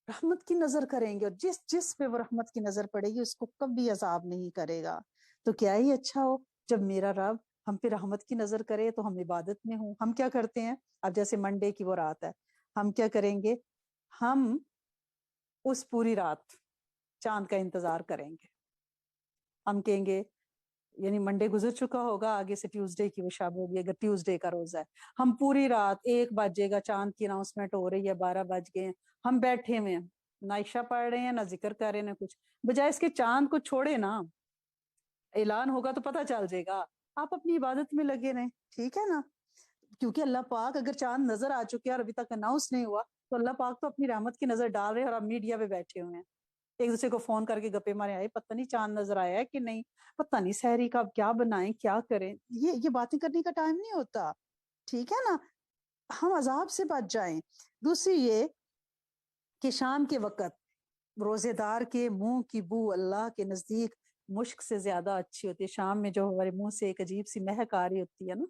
رحمت کی نظر کریں گے، اور جس جس پہ وہ رحمت کی نظر پڑے گی اس کو کبھی عذاب نہیں کرے گا. تو کیا ہی اچھا ہو جب میرا رب ہم پہ رحمت کی نظر کرے تو ہم عبادت میں ہوں. ہم کیا کرتے ہیں اب جیسے منڈے کی وہ رات ہے، ہم کیا کریں گے؟ ہم اس پوری رات چاند کا انتظار کریں گے. ہم کہیں گے یعنی منڈے گزر چکا ہوگا، آگے سے ٹیوزڈے کی وہ شب ہوگی، اگر ٹیوزڈے کا روزہ ہے ہم پوری رات 1 بجے گا، چاند کی اناؤنسمنٹ ہو رہی ہے 12 بج گئے ہیں، ہم بیٹھے ہوئے ہیں، نہ عشاء پڑھ رہے ہیں نہ ذکر کر رہے ہیں نہ کچھ، بجائے اس کے چاند کو چھوڑے نا، اعلان ہوگا تو پتہ چل جائے گا، آپ اپنی عبادت میں لگے رہیں. ٹھیک ہے نا؟ کیونکہ اللہ پاک اگر چاند نظر آ چکے اور ابھی تک اناؤنس نہیں ہوا تو اللہ پاک تو اپنی رحمت کی نظر ڈال رہے ہیں، اور آپ میڈیا پہ بیٹھے ہوئے ہیں ایک دوسرے کو فون کر کے گپے مارے آئے پتہ نہیں چاند نظر آیا ہے کہ نہیں، پتہ نہیں سحری کا کیا بنائیں کیا کریں. یہ باتیں کرنے کا ٹائم نہیں ہوتا. ٹھیک ہے نا؟ ہم عذاب سے بچ جائیں. دوسری یہ کہ شام کے وقت روزے دار کے منہ کی بو اللہ کے نزدیک مشک سے زیادہ اچھی ہوتی ہے. شام میں جو ہمارے منہ سے ایک عجیب سی مہک آ رہی ہوتی ہے نا،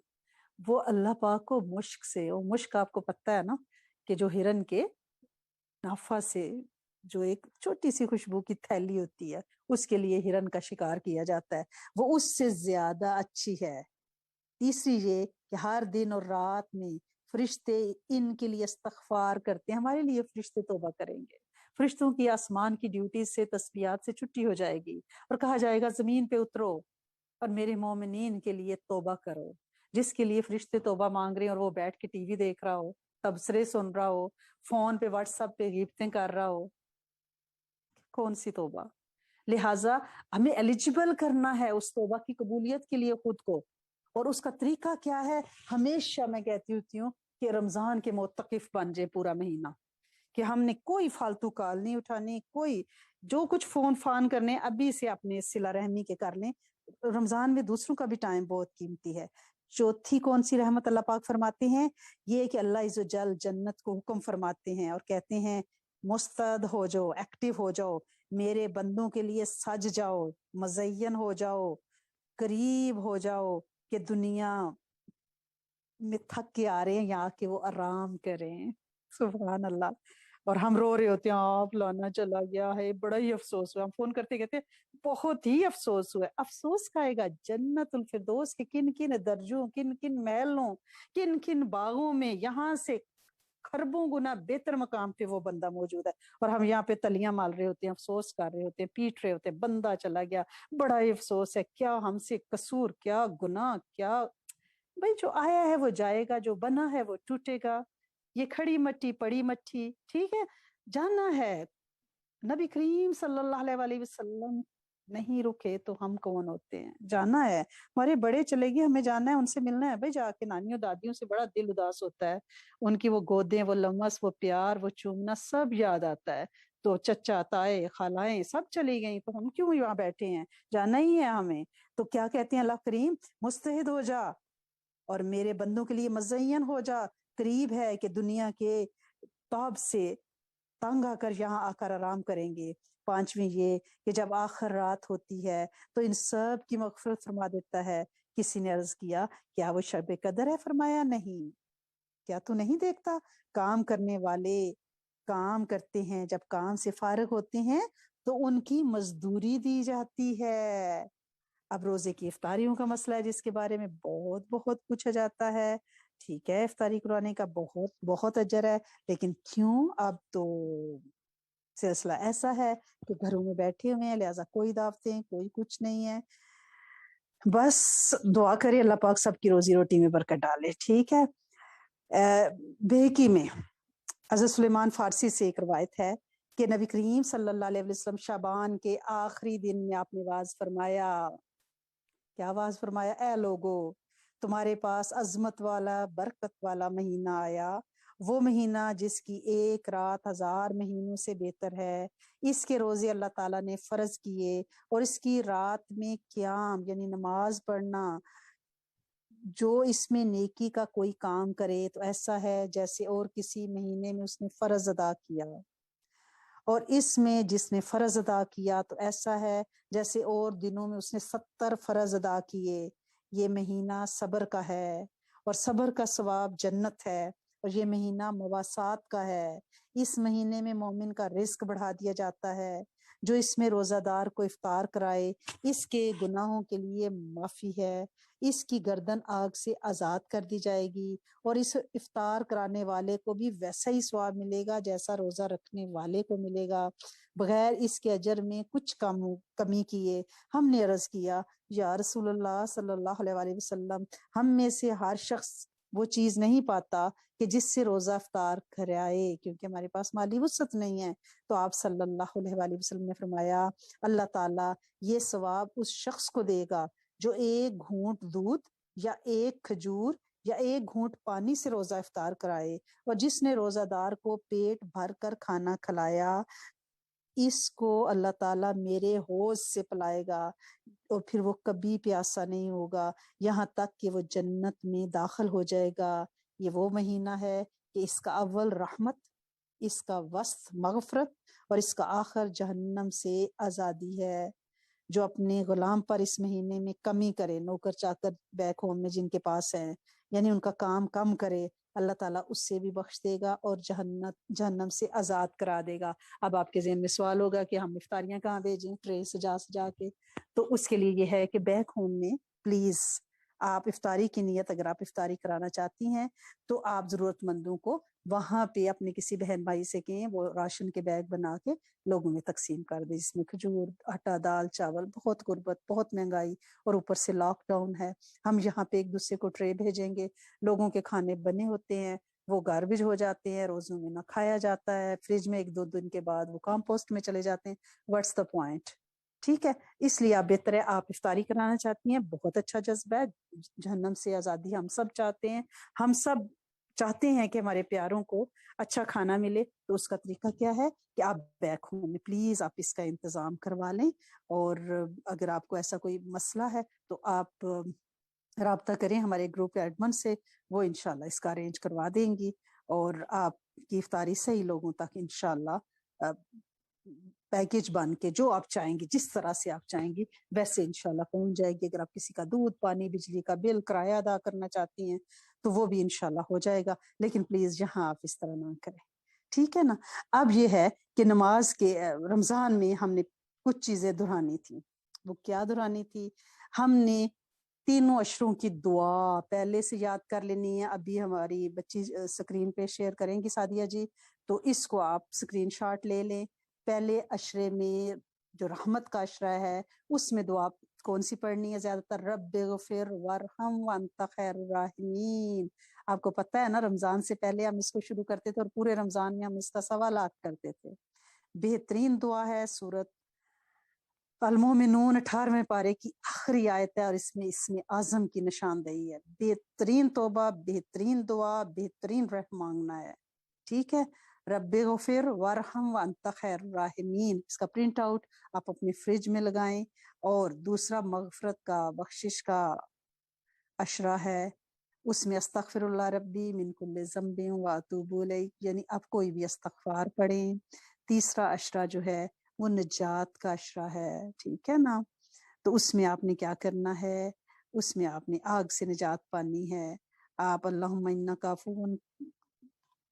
وہ اللہ پاک کو مشک سے، وہ مشک آپ کو پتہ ہے نا کہ جو ہرن کے نافہ سے جو ایک چھوٹی سی خوشبو کی تھیلی ہوتی ہے اس کے لیے ہرن کا شکار کیا جاتا ہے، وہ اس سے زیادہ اچھی ہے. تیسری یہ کہ ہر دن اور رات میں فرشتے ان کے لیے استغفار کرتے ہیں، ہمارے لیے فرشتے توبہ کریں گے. فرشتوں کی آسمان کی ڈیوٹی سے تسبیحات سے چھٹی ہو جائے گی اور کہا جائے گا زمین پہ اترو اور میرے مومنین کے لیے توبہ کرو. جس کے لیے فرشتے توبہ مانگ رہے ہیں اور وہ بیٹھ کے ٹی وی دیکھ رہا ہو، تبصرے سن رہا ہو، فون پہ واٹس ایپ پہ غیبتیں کر رہا ہو، کون سی توبہ؟ لہٰذا ہمیں ایلیجیبل کرنا ہے اس توبہ کی قبولیت کے لیے خود کو. اور اس کا طریقہ کیا ہے؟ ہمیشہ میں کہتی ہوتی ہوں کہ رمضان کے معتکف بن جائے پورا مہینہ، کہ ہم نے کوئی فالتو کال نہیں اٹھانی، کوئی جو کچھ فون فان کرنے ابھی سے اپنے صلہ رحمی کے کر لیں. رمضان میں دوسروں کا بھی ٹائم بہت قیمتی ہے. چوتھی کون سی رحمت اللہ پاک فرماتے ہیں؟ یہ کہ اللہ عز و جل جنت کو حکم فرماتے ہیں اور کہتے ہیں مستعد ہو جاؤ، ایکٹیو ہو جاؤ، میرے بندوں کے لیے سج جاؤ، مزین ہو جاؤ، قریب ہو جاؤ کہ دنیا میں تھک کے آ رہے ہیں یہاں کہ وہ آرام کریں. سبحان اللہ. اور ہم رو رہے ہوتے ہیں آپ لانا چلا گیا ہے، بڑا ہی افسوس ہوا. ہم فون کرتے کہتے بہت ہی افسوس ہوا ہے. افسوس کھائے گا جنت الفردوس کے کن کن درجوں، کن کن محلوں، کن کن باغوں میں یہاں سے خربوں گنا بہتر مقام پہ وہ بندہ موجود ہے، اور ہم یہاں پہ تلیاں مال رہے ہوتے ہیں، افسوس کر رہے ہوتے ہیں، پیٹ رہے ہوتے ہیں بندہ چلا گیا. بڑا ہی افسوس ہے، کیا ہم سے قصور، کیا گناہ، کیا بھائی جو آیا ہے وہ جائے گا، جو بنا ہے وہ ٹوٹے گا. یہ کھڑی مٹی پڑی مٹی، ٹھیک ہے، جانا ہے. نبی کریم صلی اللہ علیہ وآلہ وسلم نہیں رکے تو ہم کون ہوتے ہیں؟ جانا ہے، ہمارے بڑے چلے گئے، ہمیں جانا ہے، ان سے ملنا ہے بھائی جا کے۔ نانیوں دادیوں سے بڑا دل اداس ہوتا ہے، ان کی وہ گودیں، وہ لمس، وہ پیار، وہ چومنا سب یاد آتا ہے۔ تو چچا، تائے، خالائیں سب چلی گئیں، تو ہم کیوں یہاں بیٹھے ہیں؟ جانا ہی ہے ہمیں۔ تو کیا کہتے ہیں اللہ کریم؟ مستعد ہو جا اور میرے بندوں کے لیے مزین ہو جا، قریب ہے کہ دنیا کے تاب سے تنگ آ کر یہاں آ کر آرام کریں گے۔ پانچویں یہ کہ جب آخر رات ہوتی ہے تو ان سب کی مغفرت فرما دیتا ہے۔ کسی نے عرض کیا کیا وہ شب قدر ہے؟ فرمایا نہیں۔ کیا تو نہیں دیکھتا کام کرنے والے کام کرتے ہیں، جب کام سے فارغ ہوتے ہیں تو ان کی مزدوری دی جاتی ہے۔ اب روزے کی افطاریوں کا مسئلہ ہے جس کے بارے میں بہت بہت پوچھا جاتا ہے۔ ٹھیک ہے، افطاری کرانے کا بہت بہت اجر ہے، لیکن کیوں؟ اب تو سلسلہ ایسا ہے کہ گھروں میں بیٹھے ہوئے ہیں، لہٰذا کوئی دعوتیں، کوئی کچھ نہیں ہے۔ بس دعا کرے اللہ پاک سب کی روزی روٹی میں برکت ڈالے۔ ٹھیک ہے۔ بہقی میں حضرت سلیمان فارسی سے ایک روایت ہے کہ نبی کریم صلی اللہ علیہ وسلم شعبان کے آخری دن میں آپ نے واز فرمایا۔ کیا واز فرمایا؟ اے لوگو، تمہارے پاس عظمت والا برکت والا مہینہ آیا، وہ مہینہ جس کی ایک رات 1000 مہینوں سے بہتر ہے۔ اس کے روزے اللہ تعالیٰ نے فرض کیے، اور اس کی رات میں قیام یعنی نماز پڑھنا، جو اس میں نیکی کا کوئی کام کرے تو ایسا ہے جیسے اور کسی مہینے میں اس نے فرض ادا کیا، اور اس میں جس نے فرض ادا کیا تو ایسا ہے جیسے اور دنوں میں اس نے 70 فرض ادا کیے۔ یہ مہینہ صبر کا ہے، اور صبر کا ثواب جنت ہے، اور یہ مہینہ مواسات کا ہے۔ اس مہینے میں مومن کا رزق بڑھا دیا جاتا ہے۔ جو اس میں روزہ دار کو افطار کرائے اس کے گناہوں کے لیے معافی ہے، اس کی گردن آگ سے آزاد کر دی جائے گی، اور اس افطار کرانے والے کو بھی ویسا ہی ثواب ملے گا جیسا روزہ رکھنے والے کو ملے گا، بغیر اس کے اجر میں کچھ کمی کیے۔ ہم نے عرض کیا یا رسول اللہ صلی اللہ علیہ وآلہ وسلم، ہم میں سے ہر شخص وہ چیز نہیں پاتا کہ جس سے روزہ افطار کرائے، کیونکہ ہمارے پاس مالی وسعت نہیں ہے۔ تو آپ صلی اللہ علیہ وآلہ وسلم نے فرمایا اللہ تعالیٰ یہ ثواب اس شخص کو دے گا جو ایک گھونٹ دودھ یا ایک کھجور یا ایک گھونٹ پانی سے روزہ افطار کرائے، اور جس نے روزہ دار کو پیٹ بھر کر کھانا کھلایا، اس کو اللہ تعالیٰ میرے حوض سے پلائے گا، اور پھر وہ کبھی پیاسا نہیں ہوگا یہاں تک کہ وہ جنت میں داخل ہو جائے گا۔ یہ وہ مہینہ ہے کہ اس کا اول رحمت، اس کا وسط مغفرت، اور اس کا آخر جہنم سے آزادی ہے۔ جو اپنے غلام پر اس مہینے میں کمی کرے، نوکر چاکر بیک ہوم میں جن کے پاس ہیں، یعنی ان کا کام کم کرے، اللہ تعالیٰ اس سے بھی بخش دے گا اور جہنم سے آزاد کرا دے گا۔ اب آپ کے ذہن میں سوال ہوگا کہ ہم افطاریاں کہاں بھیجیں ٹرے سجا سجا کے؟ تو اس کے لیے یہ ہے کہ بیک ہوم میں پلیز آپ افطاری کی نیت، اگر آپ افطاری کرانا چاہتی ہیں تو آپ ضرورت مندوں کو وہاں پہ اپنے کسی بہن بھائی سے کہیں وہ راشن کے بیگ بنا کے لوگوں میں تقسیم کر دے، جس میں کھجور، آٹا، دال، چاول، بہت غربت، بہت مہنگائی، اور اوپر سے لاک ڈاؤن ہے۔ ہم یہاں پہ ایک دوسرے کو ٹرے بھیجیں گے، لوگوں کے کھانے بنے ہوتے ہیں، وہ گاربیج ہو جاتے ہیں، روزوں میں نہ کھایا جاتا ہے، فریج میں 1-2 دن کے بعد وہ کمپوسٹ میں چلے جاتے ہیں۔ What's the point? ٹھیک ہے، اس لیے آپ بہتر ہے آپ افطاری کرانا چاہتی ہیں، بہت اچھا جذبہ ہے، جہنم سے آزادی ہم سب چاہتے ہیں، ہم سب چاہتے ہیں کہ ہمارے پیاروں کو اچھا کھانا ملے۔ تو اس کا طریقہ کیا ہے کہ آپ بیک ہوم میں پلیز آپ اس کا انتظام کروا لیں، اور اگر آپ کو ایسا کوئی مسئلہ ہے تو آپ رابطہ کریں ہمارے گروپ ایڈمن سے، وہ انشاءاللہ اس کا ارینج کروا دیں گی، اور آپ کی افطاری صحیح لوگوں تک انشاءاللہ پیکج بن کے جو آپ چاہیں گی، جس طرح سے آپ چاہیں گی ویسے انشاءاللہ پہنچ جائے گی۔ اگر آپ کسی کا دودھ، پانی، بجلی کا بل، کرایہ ادا کرنا چاہتی ہیں تو وہ بھی انشاءاللہ ہو جائے گا، لیکن پلیز یہاں آپ اس طرح نہ کریں۔ ٹھیک ہے نا؟ اب یہ ہے کہ نماز کے رمضان میں ہم نے کچھ چیزیں دہرانی تھی۔ وہ کیا دہرانی تھی؟ ہم نے تینوں اشروں کی دعا پہلے سے یاد کر لینی ہے۔ ابھی ہماری بچی سکرین پہ شیئر کریں گی سعدیہ جی، تو اس کو آپ سکرین شاٹ لے لیں۔ پہلے اشرے میں جو رحمت کا اشرہ ہے اس میں دعا کون سی پڑھنی ہے زیادہ تر؟ رب اغفر وارحم وانت خیر الراحمین۔ آپ کو پتہ ہے نا رمضان سے پہلے ہم اس کو شروع کرتے تھے اور پورے رمضان میں ہم اس کا سوالات کرتے تھے۔ بہترین دعا ہے سورت المومنون 18वें पारे की आखिरी आयत है और इसमें आजम की निशानदेही है। बेहतरीन तौबा, बेहतरीन दुआ, बेहतरीन रहम मांगना है। ठीक है, रब्बे गफिर वरहम व अंत खैर राहिमीन, इसका प्रिंट आउट आप अपने फ्रिज में लगाएं। और दूसरा मगफरत का, बख्शिश का अशरा है, उसमें अस्तगफिरुल्लाह रब्बी मिन कुल्लि ज़ंबिन व अतूबु इलैह, यानी आप कोई भी इस्तगफार पढ़ें। तीसरा अशरा जो है वो निजात का अशरा है, ठीक है ना। तो उसमें आपने क्या करना है, उसमें आपने आग से निजात पानी है। आप अल्लाहुम्मा इन्नका अफ़ुव्वुन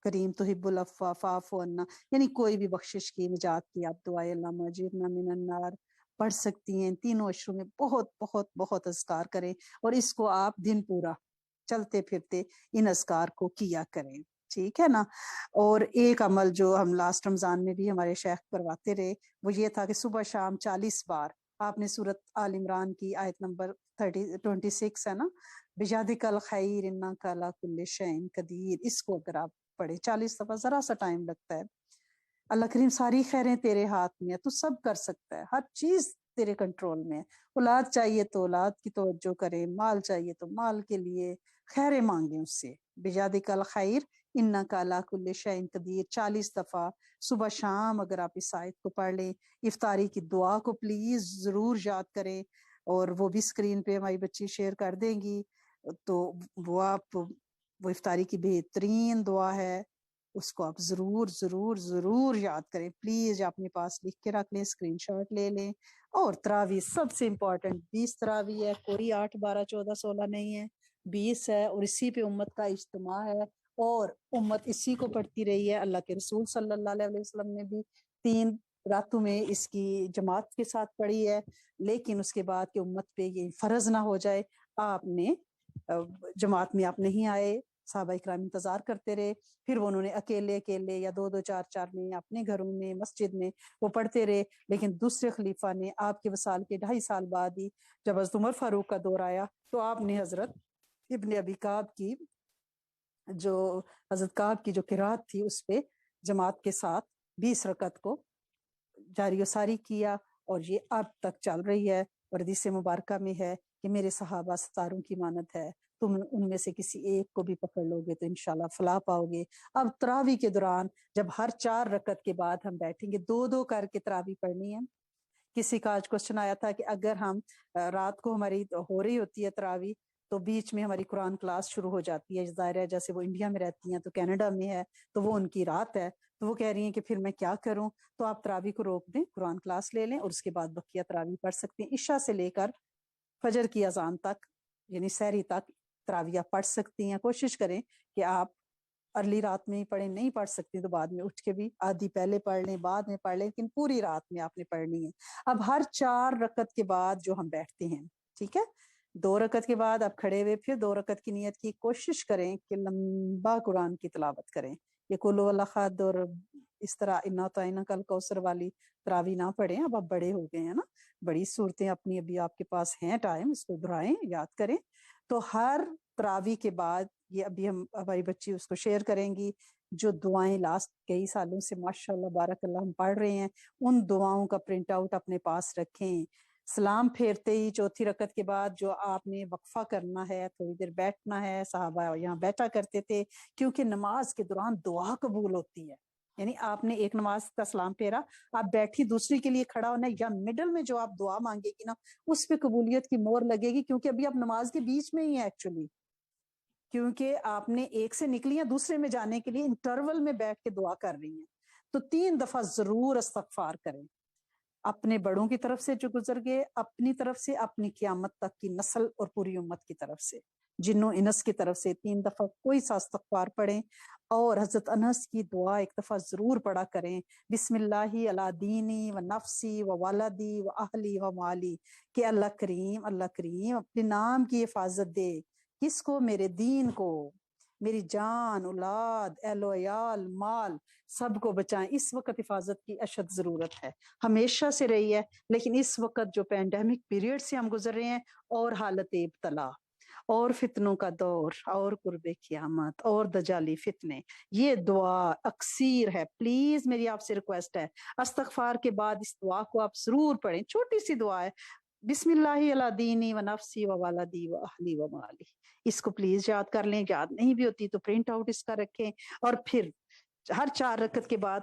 करीम तुहिब्बुल अफ़्वा फ़अफ़ु अन्ना, यानी कोई भी बख्शिश की, निजात की आप दुआए अल्लाहुम्मा अजिरना मिनन नार पढ़ सकती हैं। तीनों अशरों में बहुत बहुत बहुत अज़कार करें और इसको आप दिन पूरा चलते फिरते इन अज़कार को किया करें, ठीक है ना। और एक अमल जो हम लास्ट रमज़ान में भी हमारे शेख करवाते रहे वो ये था कि सुबह शाम 40 बार आपने सूरत आल इमरान की आयत नंबर 26 है ना, बिजादिकल खैर इन्नका अला कुल्लि शैइन कदीर, इसको अगर आप पढ़े 40 दफा, जरा सा टाइम लगता है। अल्लाह करीम सारी खैरें तेरे हाथ में है, तू सब कर सकता है, हर चीज तेरे कंट्रोल में है। औलाद चाहिए तो औलाद की तवज्जो करें, माल चाहिए तो माल के लिए खैरें मांगे उससे। बिजादिकल खैर इन्नका अला कुल्लि शैइन कदीर 40 दफा सुबह शाम अगर आप इस आयत को पढ़ लें। इफ्तारी की दुआ को प्लीज जरूर याद करें, और वो भी स्क्रीन पे हमारी बच्ची शेयर कर देंगी, तो वो आप, वो इफ्तारी की बेहतरीन दुआ है, उसको आप जरूर जरूर जरूर याद करें। प्लीज अपने पास लिख के रख लें, स्क्रीनशॉट ले लें। और तरावी सबसे इम्पोर्टेंट, 20 तरावी है, कोई 8 12 14 16 नहीं है, 20 है, और इसी पे उम्मत का इज्तिमा है और उम्मत इसी को पढ़ती रही है। अल्लाह के रसूल सल्लल्लाहु अलैहि वसल्लम ने भी 3 रातों में इसकी जमात के साथ पढ़ी है, लेकिन उसके बाद कि उम्मत पे ये फर्ज ना हो जाए, आपने जमात में आप नहीं आए, साहबा इकराम इंतजार करते रहे, फिर वो उन्होंने अकेले अकेले या 2 2 4 4 में अपने घरों में मस्जिद में वो पढ़ते रहे। लेकिन दूसरे खलीफा ने आपके वसाल के 2.5 साल बाद ही जब हज़रत उमर फारूक का दौर आया तो आपने हजरत इब्ने अबी काब की, जो हजरत काब की जो किरात थी उस पे जमात के साथ 20 रकत को जारी सारी किया, और ये अब तक चल रही है। और हदीस मुबारक में है कि मेरे सहाबा सितारों की मानत है, तुम उनमें से किसी एक को भी पकड़ लोगे तो इंशाल्लाह फलाह पाओगे। अब तरावी के दौरान जब हर 4 रकत के बाद हम बैठेंगे, 2 2 करके तरावी पढ़नी है। किसी का आज क्वेश्चन आया था कि अगर हम रात को हमारी हो रही होती है तरावी, तो बीच में हमारी कुरान क्लास शुरू हो जाती है, जाहिर है जैसे वो इंडिया में रहती हैं तो कनाडा में है तो वो उनकी रात है, तो वो कह रही हैं कि फिर मैं क्या करूं। तो आप तरावी को रोक दें, कुरान क्लास ले लें और उसके बाद बकिया तरावी पढ़ सकते हैं। इशा से लेकर फजर की अजान तक, यानी सहरी तक तरावी आप पढ़ सकती हैं। कोशिश करें कि आप अर्ली रात में ही पढ़ें, नहीं पढ़ सकती तो बाद में उठ के भी आधी पहले पढ़ लें, बाद में पढ़ लें, लेकिन पूरी रात में आपने पढ़नी है। अब हर 4 रकत के बाद जो हम बैठते हैं, ठीक है, 2 रकत के बाद आप खड़े हुए फिर 2 रकत की नियत की, कोशिश करें कि लंबा कुरान की तिलावत करें। ये कुल वल्लाहद और इस तरह इन्ना ताइना कल कौसर वाली तरावी ना पढ़ें, अब आप बड़े हो गए हैं ना, बड़ी सूरतें अपनी अभी आपके पास हैं, टाइम इसको दोहराएं, याद करें। तो हर तरावी के बाद, ये अभी हम हमारी बच्ची उसको शेयर करेंगी, जो दुआएं लास्ट कई सालों से माशाल्लाह बारकल्लाह हम पढ़ रहे हैं, उन दुआओं का प्रिंट आउट अपने पास रखें। सलाम फेरते ही चौथी रकत के बाद जो आपने वक्फा करना है, थोड़ी देर बैठना है, साहबा यहाँ बैठा करते थे, क्योंकि नमाज के दौरान दुआ कबूल होती है। यानी आपने एक नमाज का सलाम फेरा, आप बैठी दूसरी के लिए खड़ा होना, या मिडल में जो आप दुआ मांगेगी ना उस पे कबूलियत की मोहर लगेगी, क्योंकि अभी आप नमाज के बीच में ही है एक्चुअली, क्योंकि आपने एक से निकली है दूसरे में जाने के लिए इंटरवल में बैठ के दुआ कर रही हैं। तो 3 दफा जरूर इस्तगफार करें, अपने बड़ों की तरफ से जो गुजर गए, अपनी तरफ से, अपनी क़यामत तक की नस्ल और पूरी उम्मत की तरफ से, जिन्नो इनस की तरफ से 3 दफा कोई सा इस्तगफार पढ़ें। और हजरत अनस की दुआ एक दफा जरूर पढ़ा करें, बिस्मिल्लाहि अला दीनी व नफ्सी व वालदी व अहली व माली, कि अल्लाह करीम अपने नाम की हिफाजत दे, किसको, मेरे दीन को, मेरी जान, औलाद, एहलो अयाल, माल, सबको बचाएं। इस वक्त हिफाजत की अशद जरूरत है, हमेशा से रही है, लेकिन इस वक्त जो पैंडेमिक पीरियड से हम गुजर रहे हैं और हालत इब्तला, اور فتنوں کا دور اور قرب قیامت اور دجالی فتنے. یہ دعا اکثیر ہے. پلیز میری آپ سے ریکویسٹ ہے, استغفار کے بعد اس دعا کو آپ ضرور پڑھیں. چھوٹی سی دعا ہے, بسم اللہ علی دینی و نفسی و والدی و اہلی و مالی. اس کو پلیز یاد کر لیں. یاد نہیں بھی ہوتی تو پرنٹ آؤٹ اس کا رکھیں, اور پھر ہر 4 رکعت کے بعد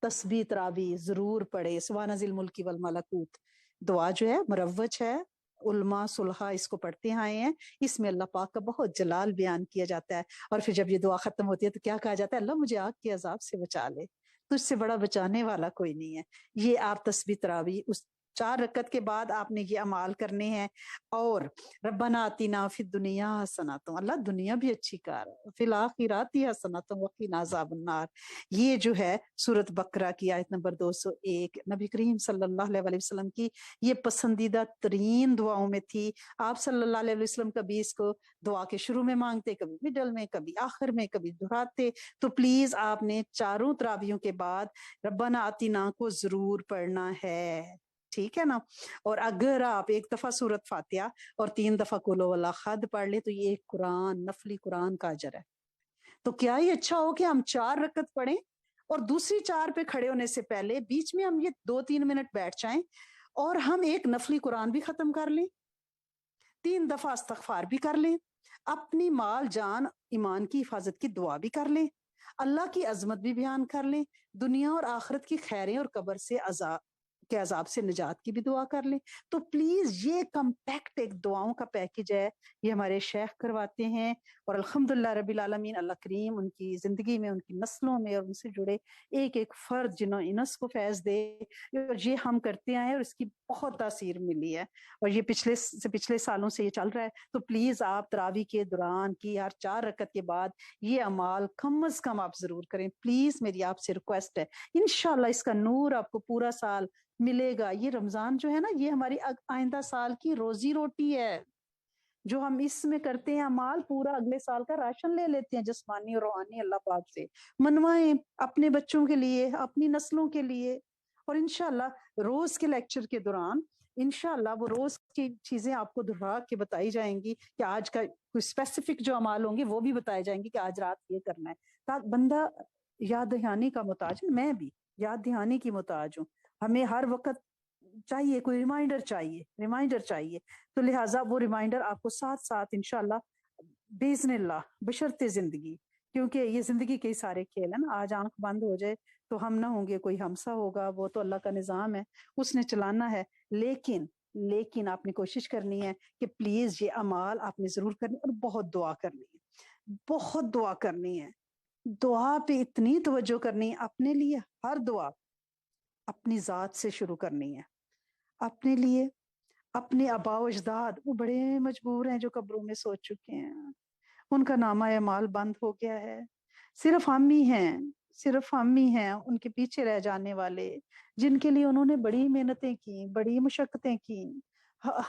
تسبیح تراویح ضرور پڑھے. سبحان ذی الملک والملکوت دعا جو ہے مروج ہے, علماء صلحاء اس کو پڑھتے آئے ہیں. اس میں اللہ پاک کا بہت جلال بیان کیا جاتا ہے. اور پھر جب یہ دعا ختم ہوتی ہے تو کیا کہا جاتا ہے؟ اللہ مجھے آگ کے عذاب سے بچا لے, تجھ سے بڑا بچانے والا کوئی نہیں ہے. یہ آپ تسبیح تراویح اس 4 رکعت کے بعد آپ نے یہ اعمال کرنے ہیں. اور ربنا آتینا فی الدنیا حسنۃ, اللہ دنیا بھی اچھی کر, فی الآخرات حسنۃ وقنا عذاب النار. یہ جو ہے سورۃ بقرہ کی آیت نمبر 201 نبی کریم صلی اللہ علیہ وسلم کی یہ پسندیدہ ترین دعاؤں میں تھی. آپ صلی اللہ علیہ وسلم کبھی اس کو دعا کے شروع میں مانگتے, کبھی مڈل میں, کبھی آخر میں, کبھی دہراتے. تو پلیز آپ نے 4 تراویحوں کے بعد ربنا آتینا کو ضرور پڑھنا ہے, ٹھیک ہے نا. اور اگر آپ ایک دفعہ سورۃ فاتحہ اور 3 دفعہ قل هو اللہ احد پڑھ لے تو یہ ایک قرآن, نفلی قرآن کا اجر ہے. تو کیا ہی اچھا ہو کہ ہم 4 رکعت پڑھیں اور دوسری 4 پہ کھڑے ہونے سے پہلے بیچ میں ہم یہ 2-3 منٹ بیٹھ جائیں اور ہم ایک نفلی قرآن بھی ختم کر لیں, 3 دفعہ استغفار بھی کر لیں, اپنی مال جان ایمان کی حفاظت کی دعا بھی کر لیں, اللہ کی عظمت بھی بیان کر لیں, دنیا اور آخرت کی خیریں اور قبر سے عذاب سے نجات کی بھی دعا کر لیں. تو پلیز یہ کمپیکٹ ایک دعاؤں کا پیکج ہے, یہ ہمارے شیخ کرواتے ہیں. اور الحمدللہ رب العالمین, اللہ کریم ان کی زندگی میں, ان کی نسلوں میں اور ان سے جڑے ایک ایک فرد جنہوں انس کو فیض دے. اور یہ ہم کرتے آئے اور اس کی بہت تاثیر ملی ہے, اور یہ پچھلے سالوں سے یہ چل رہا ہے. تو پلیز آپ تراویح کے دوران کی ہر 4 رکعت کے بعد یہ اعمال کم از کم آپ ضرور کریں. پلیز میری آپ سے ریکویسٹ ہے. انشاءاللہ اس کا نور آپ کو پورا سال ملے گا. یہ رمضان جو ہے نا, یہ ہماری آئندہ سال کی روزی روٹی ہے. جو ہم اس میں کرتے ہیں اعمال, پورا اگلے سال کا راشن لے لیتے ہیں جسمانی اور روحانی اللہ پاک سے. منوائیں اپنے بچوں کے لیے, اپنی نسلوں کے لیے. اور انشاءاللہ روز کے لیکچر کے دوران انشاءاللہ وہ روز کی چیزیں آپ کو دہرا کے بتائی جائیں گی, کہ آج کا کوئی اسپیسیفک جو اعمال ہوں گے وہ بھی بتائے جائیں گے کہ آج رات یہ کرنا ہے. تاکہ بندہ یاد دہانی کا محتاج ہے, میں بھی یاد دہانی کی محتاج ہوں. ہمیں ہر وقت چاہیے, کوئی ریمائنڈر چاہیے. تو لہٰذا وہ ریمائنڈر آپ کو ساتھ ساتھ انشاءاللہ باذن اللہ بشرط زندگی, کیونکہ یہ زندگی کے سارے کھیل ہیں نا. آج آنکھ بند ہو جائے تو ہم نہ ہوں گے, کوئی ہمسا ہوگا, وہ تو اللہ کا نظام ہے, اس نے چلانا ہے. لیکن آپ نے کوشش کرنی ہے کہ پلیز یہ اعمال آپ نے ضرور کرنی, اور بہت دعا کرنی ہے, بہت دعا کرنی ہے. دعا پہ اتنی توجہ کرنی ہے, اپنے لیے ہر دعا اپنی ذات سے شروع کرنی ہے. اپنے لیے, اپنے آبا و اجداد, وہ بڑے مجبور ہیں جو قبروں میں سو چکے ہیں, ان کا نامہ اعمال بند ہو گیا ہے. صرف ہم ہی ہیں ان کے پیچھے رہ جانے والے, جن کے لیے انہوں نے بڑی محنتیں کی, بڑی مشقتیں کی.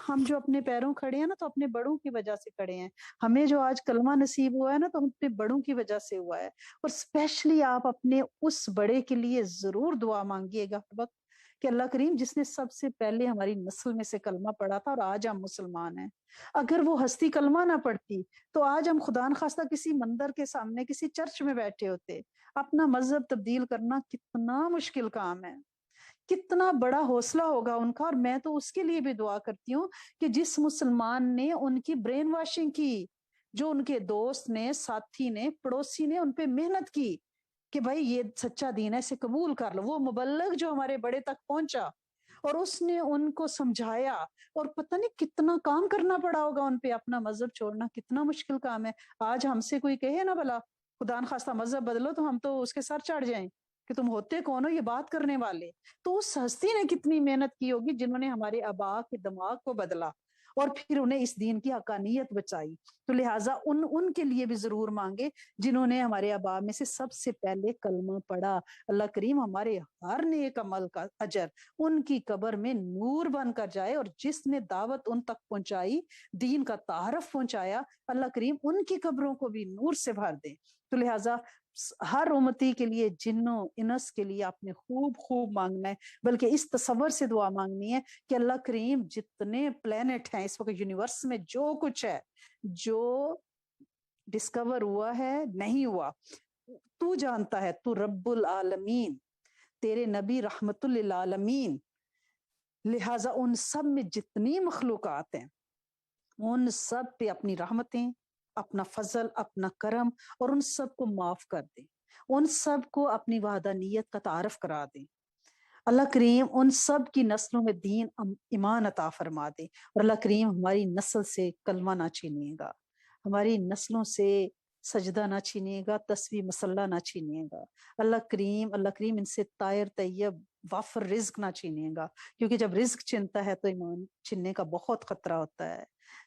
ہم جو اپنے پیروں کھڑے ہیں نا, تو اپنے بڑوں کی وجہ سے کھڑے ہیں. ہمیں جو آج کلمہ نصیب ہوا ہے نا, تو ہم اپنے بڑوں کی وجہ سے ہوا ہے. اور اسپیشلی آپ اپنے اس بڑے کے لیے ضرور دعا مانگیے گا ہر وقت, کہ اللہ کریم جس نے سب سے پہلے ہماری نسل میں سے کلمہ پڑھا تھا اور آج ہم مسلمان ہیں, اگر وہ ہستی کلمہ نہ پڑھتی تو آج ہم خدا نخواستہ کسی مندر کے سامنے کسی چرچ میں بیٹھے ہوتے. اپنا مذہب تبدیل کرنا کتنا مشکل کام ہے, کتنا بڑا حوصلہ ہوگا ان کا. اور میں تو اس کے لیے بھی دعا کرتی ہوں کہ جس مسلمان نے ان کی برین واشنگ کی, جو ان کے دوست نے, ساتھی نے, پڑوسی نے ان پہ محنت کی کہ بھائی یہ سچا دین ہے, اسے قبول کر لو. وہ مبلغ جو ہمارے بڑے تک پہنچا اور اس نے ان کو سمجھایا, اور پتہ نہیں کتنا کام کرنا پڑا ہوگا ان پہ. اپنا مذہب چھوڑنا کتنا مشکل کام ہے. آج ہم سے کوئی کہے نا بھلا خدا نخواستہ مذہب بدلو, تو ہم تو اس کے سر چڑھ جائیں کہ تم ہوتے کون ہو یہ بات کرنے والے. تو اس ہستی نے کتنی محنت کی ہوگی جنہوں نے ہمارے آبا کے دماغ کو بدلا اور پھر انہیں اس دین کی حقانیت بچائی. تو لہٰذا ان کے لیے بھی ضرور مانگے جنہوں نے ہمارے آبا میں سے سب سے پہلے کلمہ پڑھا. اللہ کریم ہمارے ہر نیک عمل کا اجر ان کی قبر میں نور بن کر جائے, اور جس نے دعوت ان تک پہنچائی, دین کا تعارف پہنچایا, اللہ کریم ان کی قبروں کو بھی نور سے بھر دے. تو لہٰذا ہر امتی کے لیے، جنوں انس کے لیے آپ نے خوب خوب مانگنا ہے، بلکہ اس تصور سے دعا مانگنی ہے کہ اللہ کریم جتنے پلینٹ ہیں اس وقت یونیورس میں، جو کچھ ہے، جو ڈسکور ہوا ہے نہیں ہوا، تو جانتا ہے، تو رب العالمین، تیرے نبی رحمت للعالمین، لہٰذا ان سب میں جتنی مخلوقات ہیں ان سب پہ اپنی رحمتیں، اپنا فضل، اپنا کرم، اور ان سب کو معاف کر دیں، ان سب کو اپنی وحدانیت کا تعارف کرا دیں۔ اللہ کریم ان سب کی نسلوں میں دین ایمان عطا فرما دے، اور اللہ کریم ہماری نسل سے کلمہ نہ چھینیے گا، ہماری نسلوں سے سجدہ نہ چھینیے گا، تسبیح مسلح نہ چھینیے گا۔ اللہ کریم ان سے طاہر طیب وافر رزق نہ چھینیے گا، کیونکہ جب رزق چھنتا ہے تو ایمان چھننے کا بہت خطرہ ہوتا ہے،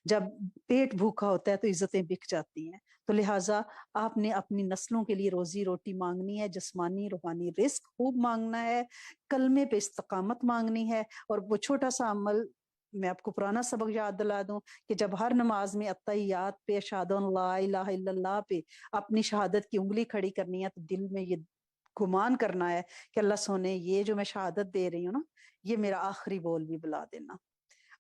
جب پیٹ بھوکا ہوتا ہے تو عزتیں بک جاتی ہیں۔ تو لہٰذا آپ نے اپنی نسلوں کے لیے روزی روٹی مانگنی ہے، جسمانی روحانی رزق خوب مانگنا ہے، کلمے پہ استقامت مانگنی ہے، اور وہ چھوٹا سا عمل میں آپ کو پرانا سبق یاد دلا دوں کہ جب ہر نماز میں التحیات پہ، اشہد ان لا الہ الا اللہ پہ اپنی شہادت کی انگلی کھڑی کرنی ہے، تو دل میں یہ گمان کرنا ہے کہ اللہ سونے، یہ جو میں شہادت دے رہی ہوں نا، یہ میرا آخری بول بھی بلا دینا،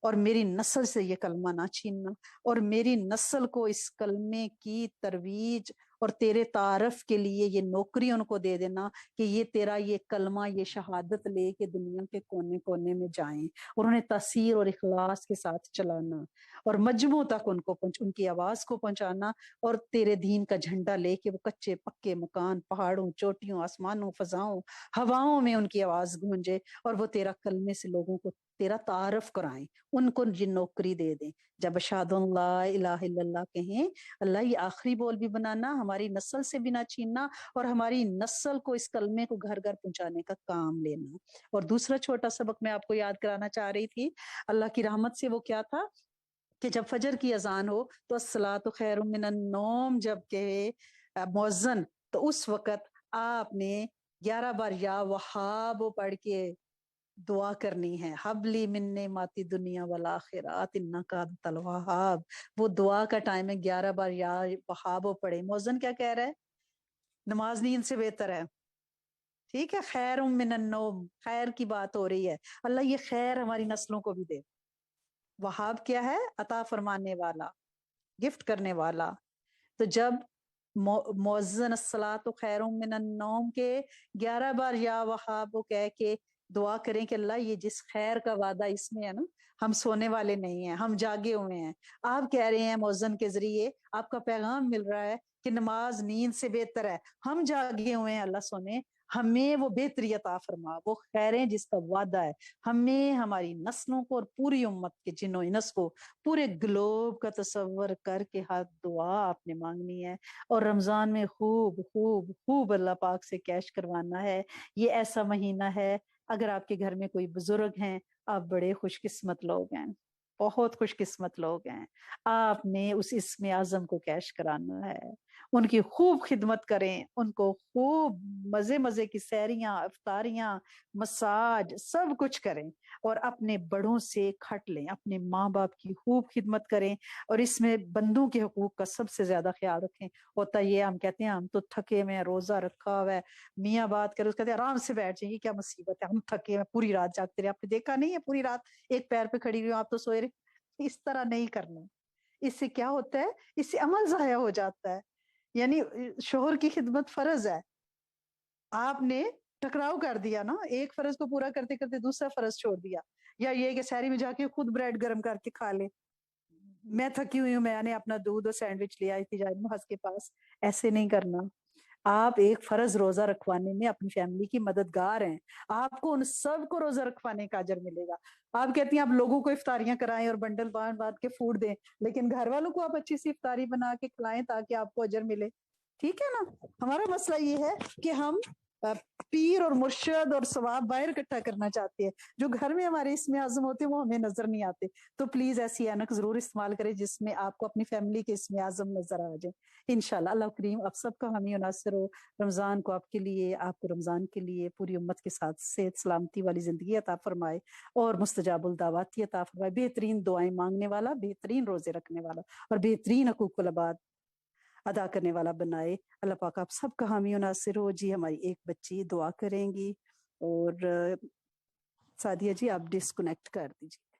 اور میری نسل سے یہ کلمہ نہ چھیننا، اور میری نسل کو اس کلمے کی ترویج اور تیرے تعارف کے لیے یہ نوکری ان کو دے دینا کہ یہ تیرا یہ کلمہ، یہ شہادت لے کے دنیا کے کونے کونے میں جائیں، اور انہیں تاثیر اور اخلاص کے ساتھ چلانا، اور مجموع تک ان کی آواز کو پہنچانا، اور تیرے دین کا جھنڈا لے کے وہ کچے پکے مکان، پہاڑوں، چوٹیوں، آسمانوں، فضاؤں، ہواؤں میں ان کی آواز گونجے، اور وہ تیرا کلمے سے لوگوں کو تیرا تعارف کرائیں، ان کو یہ نوکری دے دیں۔ جب اشہد ان لا الہ الا اللہ کہیں، اللہ یہ آخری بول بھی بنانا، ہماری نسل سے بھی نہ چھیننا، اور ہماری نسل کو اس کلمے کو گھر گھر پہنچانے کا کام لینا۔ اور دوسرا چھوٹا سبق میں آپ کو یاد کرانا چاہ رہی تھی، اللہ کی رحمت سے وہ کیا تھا کہ جب فجر کی اذان ہو تو الصلاۃ خیر من النوم جب کہے مؤذن، تو اس وقت آپ نے 11 بار یا وہاب پڑھ کے دعا کرنی ہے، حبلی من نعمات دنیا والآخرات انک انت الوہاب۔ وہ دعا کا ٹائم ہے، 11 بار یا وہاب پڑھے۔ مؤذن کیا کہہ رہا ہے؟ نماز نیند سے بہتر ہے، ٹھیک ہے، خیر من النوم، خیر کی بات ہو رہی ہے، اللہ یہ خیر ہماری نسلوں کو بھی دے۔ وہاب کیا ہے؟ عطا فرمانے والا، گفٹ کرنے والا۔ تو جب مؤذن الصلاۃ خیر من النوم کے 11 بار یا وہاب کہہ کے دعا کریں کہ اللہ یہ جس خیر کا وعدہ اس میں ہے نا، ہم سونے والے نہیں ہیں، ہم جاگے ہوئے ہیں۔ آپ کہہ رہے ہیں مؤذن کے ذریعے آپ کا پیغام مل رہا ہے کہ نماز نیند سے بہتر ہے، ہم جاگے ہوئے ہیں، اللہ سونے ہمیں وہ بہتری عطا فرما، وہ خیریں جس کا وعدہ ہے، ہمیں، ہماری نسلوں کو، اور پوری امت کے جنوں انس کو، پورے گلوب کا تصور کر کے ہاتھ دعا آپ نے مانگنی ہے، اور رمضان میں خوب خوب خوب اللہ پاک سے کیش کروانا ہے۔ یہ ایسا مہینہ ہے، اگر آپ کے گھر میں کوئی بزرگ ہیں، آپ بڑے خوش قسمت لوگ ہیں، بہت خوش قسمت لوگ ہیں، آپ نے اس اسم اعظم کو کیش کرانا ہے، ان کی خوب خدمت کریں، ان کو خوب مزے مزے کی سحریاں، افطاریاں، مساج، سب کچھ کریں، اور اپنے بڑوں سے کھٹ لیں، اپنے ماں باپ کی خوب خدمت کریں، اور اس میں بندوں کے حقوق کا سب سے زیادہ خیال رکھیں۔ ہوتا یہ ہم کہتے ہیں ہم تو تھکے میں، روزہ رکھا ہوا ہے، میاں بات کرے اس کہتے ہیں آرام سے بیٹھ جائیں، یہ کیا مصیبت ہے، ہم تھکے ہیں، پوری رات جاگتے رہے، آپ نے دیکھا نہیں ہے پوری رات ایک پیر پہ کھڑی ہوئی آپ تو سوئے رہے۔ اس طرح نہیں کرنا، اس سے کیا ہوتا ہے، اس سے عمل ضائع ہو جاتا ہے۔ یعنی شوہر کی خدمت فرض ہے، آپ نے ٹکراؤ کر دیا نا، ایک فرض کو پورا کرتے کرتے دوسرا فرض چھوڑ دیا، یا یہ کہ سحری میں جا کے خود بریڈ گرم کر کے کھا لے، میں تھکی ہوئی ہوں، میں نے اپنا دودھ اور سینڈوچ لیا احتجاج محض کے پاس، ایسے نہیں کرنا۔ آپ ایک فرض روزہ رکھوانے میں اپنی فیملی کی مددگار ہیں، آپ کو ان سب کو روزہ رکھوانے کا اجر ملے گا۔ آپ کہتی ہیں آپ لوگوں کو افطاریاں کرائیں اور بنڈل باندھ باندھ کے فوڈ دیں، لیکن گھر والوں کو آپ اچھی سی افطاری بنا کے کھلائیں تاکہ آپ کو اجر ملے، ٹھیک ہے نا۔ ہمارا مسئلہ یہ ہے کہ ہم پیر اور مرشد اور ثواب باہر اکٹھا کرنا چاہتے ہیں، جو گھر میں ہمارے اسم اعظم ہوتے ہیں وہ ہمیں نظر نہیں آتے۔ تو پلیز ایسی اینک ضرور استعمال کریں جس میں آپ کو اپنی فیملی کے اسم اعظم نظر آ جائیں انشاءاللہ۔ اللہ کریم آپ سب کا حامی و ناصر ہو، رمضان کو آپ کے لیے، آپ کو رمضان کے لیے پوری امت کے ساتھ صحت سلامتی والی زندگی عطا فرمائے، اور مستجاب الدعوات عطا فرمائے، بہترین دعائیں مانگنے والا، بہترین روزے رکھنے والا، اور بہترین حقوق العباد ادا کرنے والا بنائے۔ اللہ پاک آپ سب کا حامی و ناصر ہو جی۔ ہماری ایک بچی دعا کریں گی، اور سعدیہ جی آپ ڈسکنیکٹ کر دیجیے۔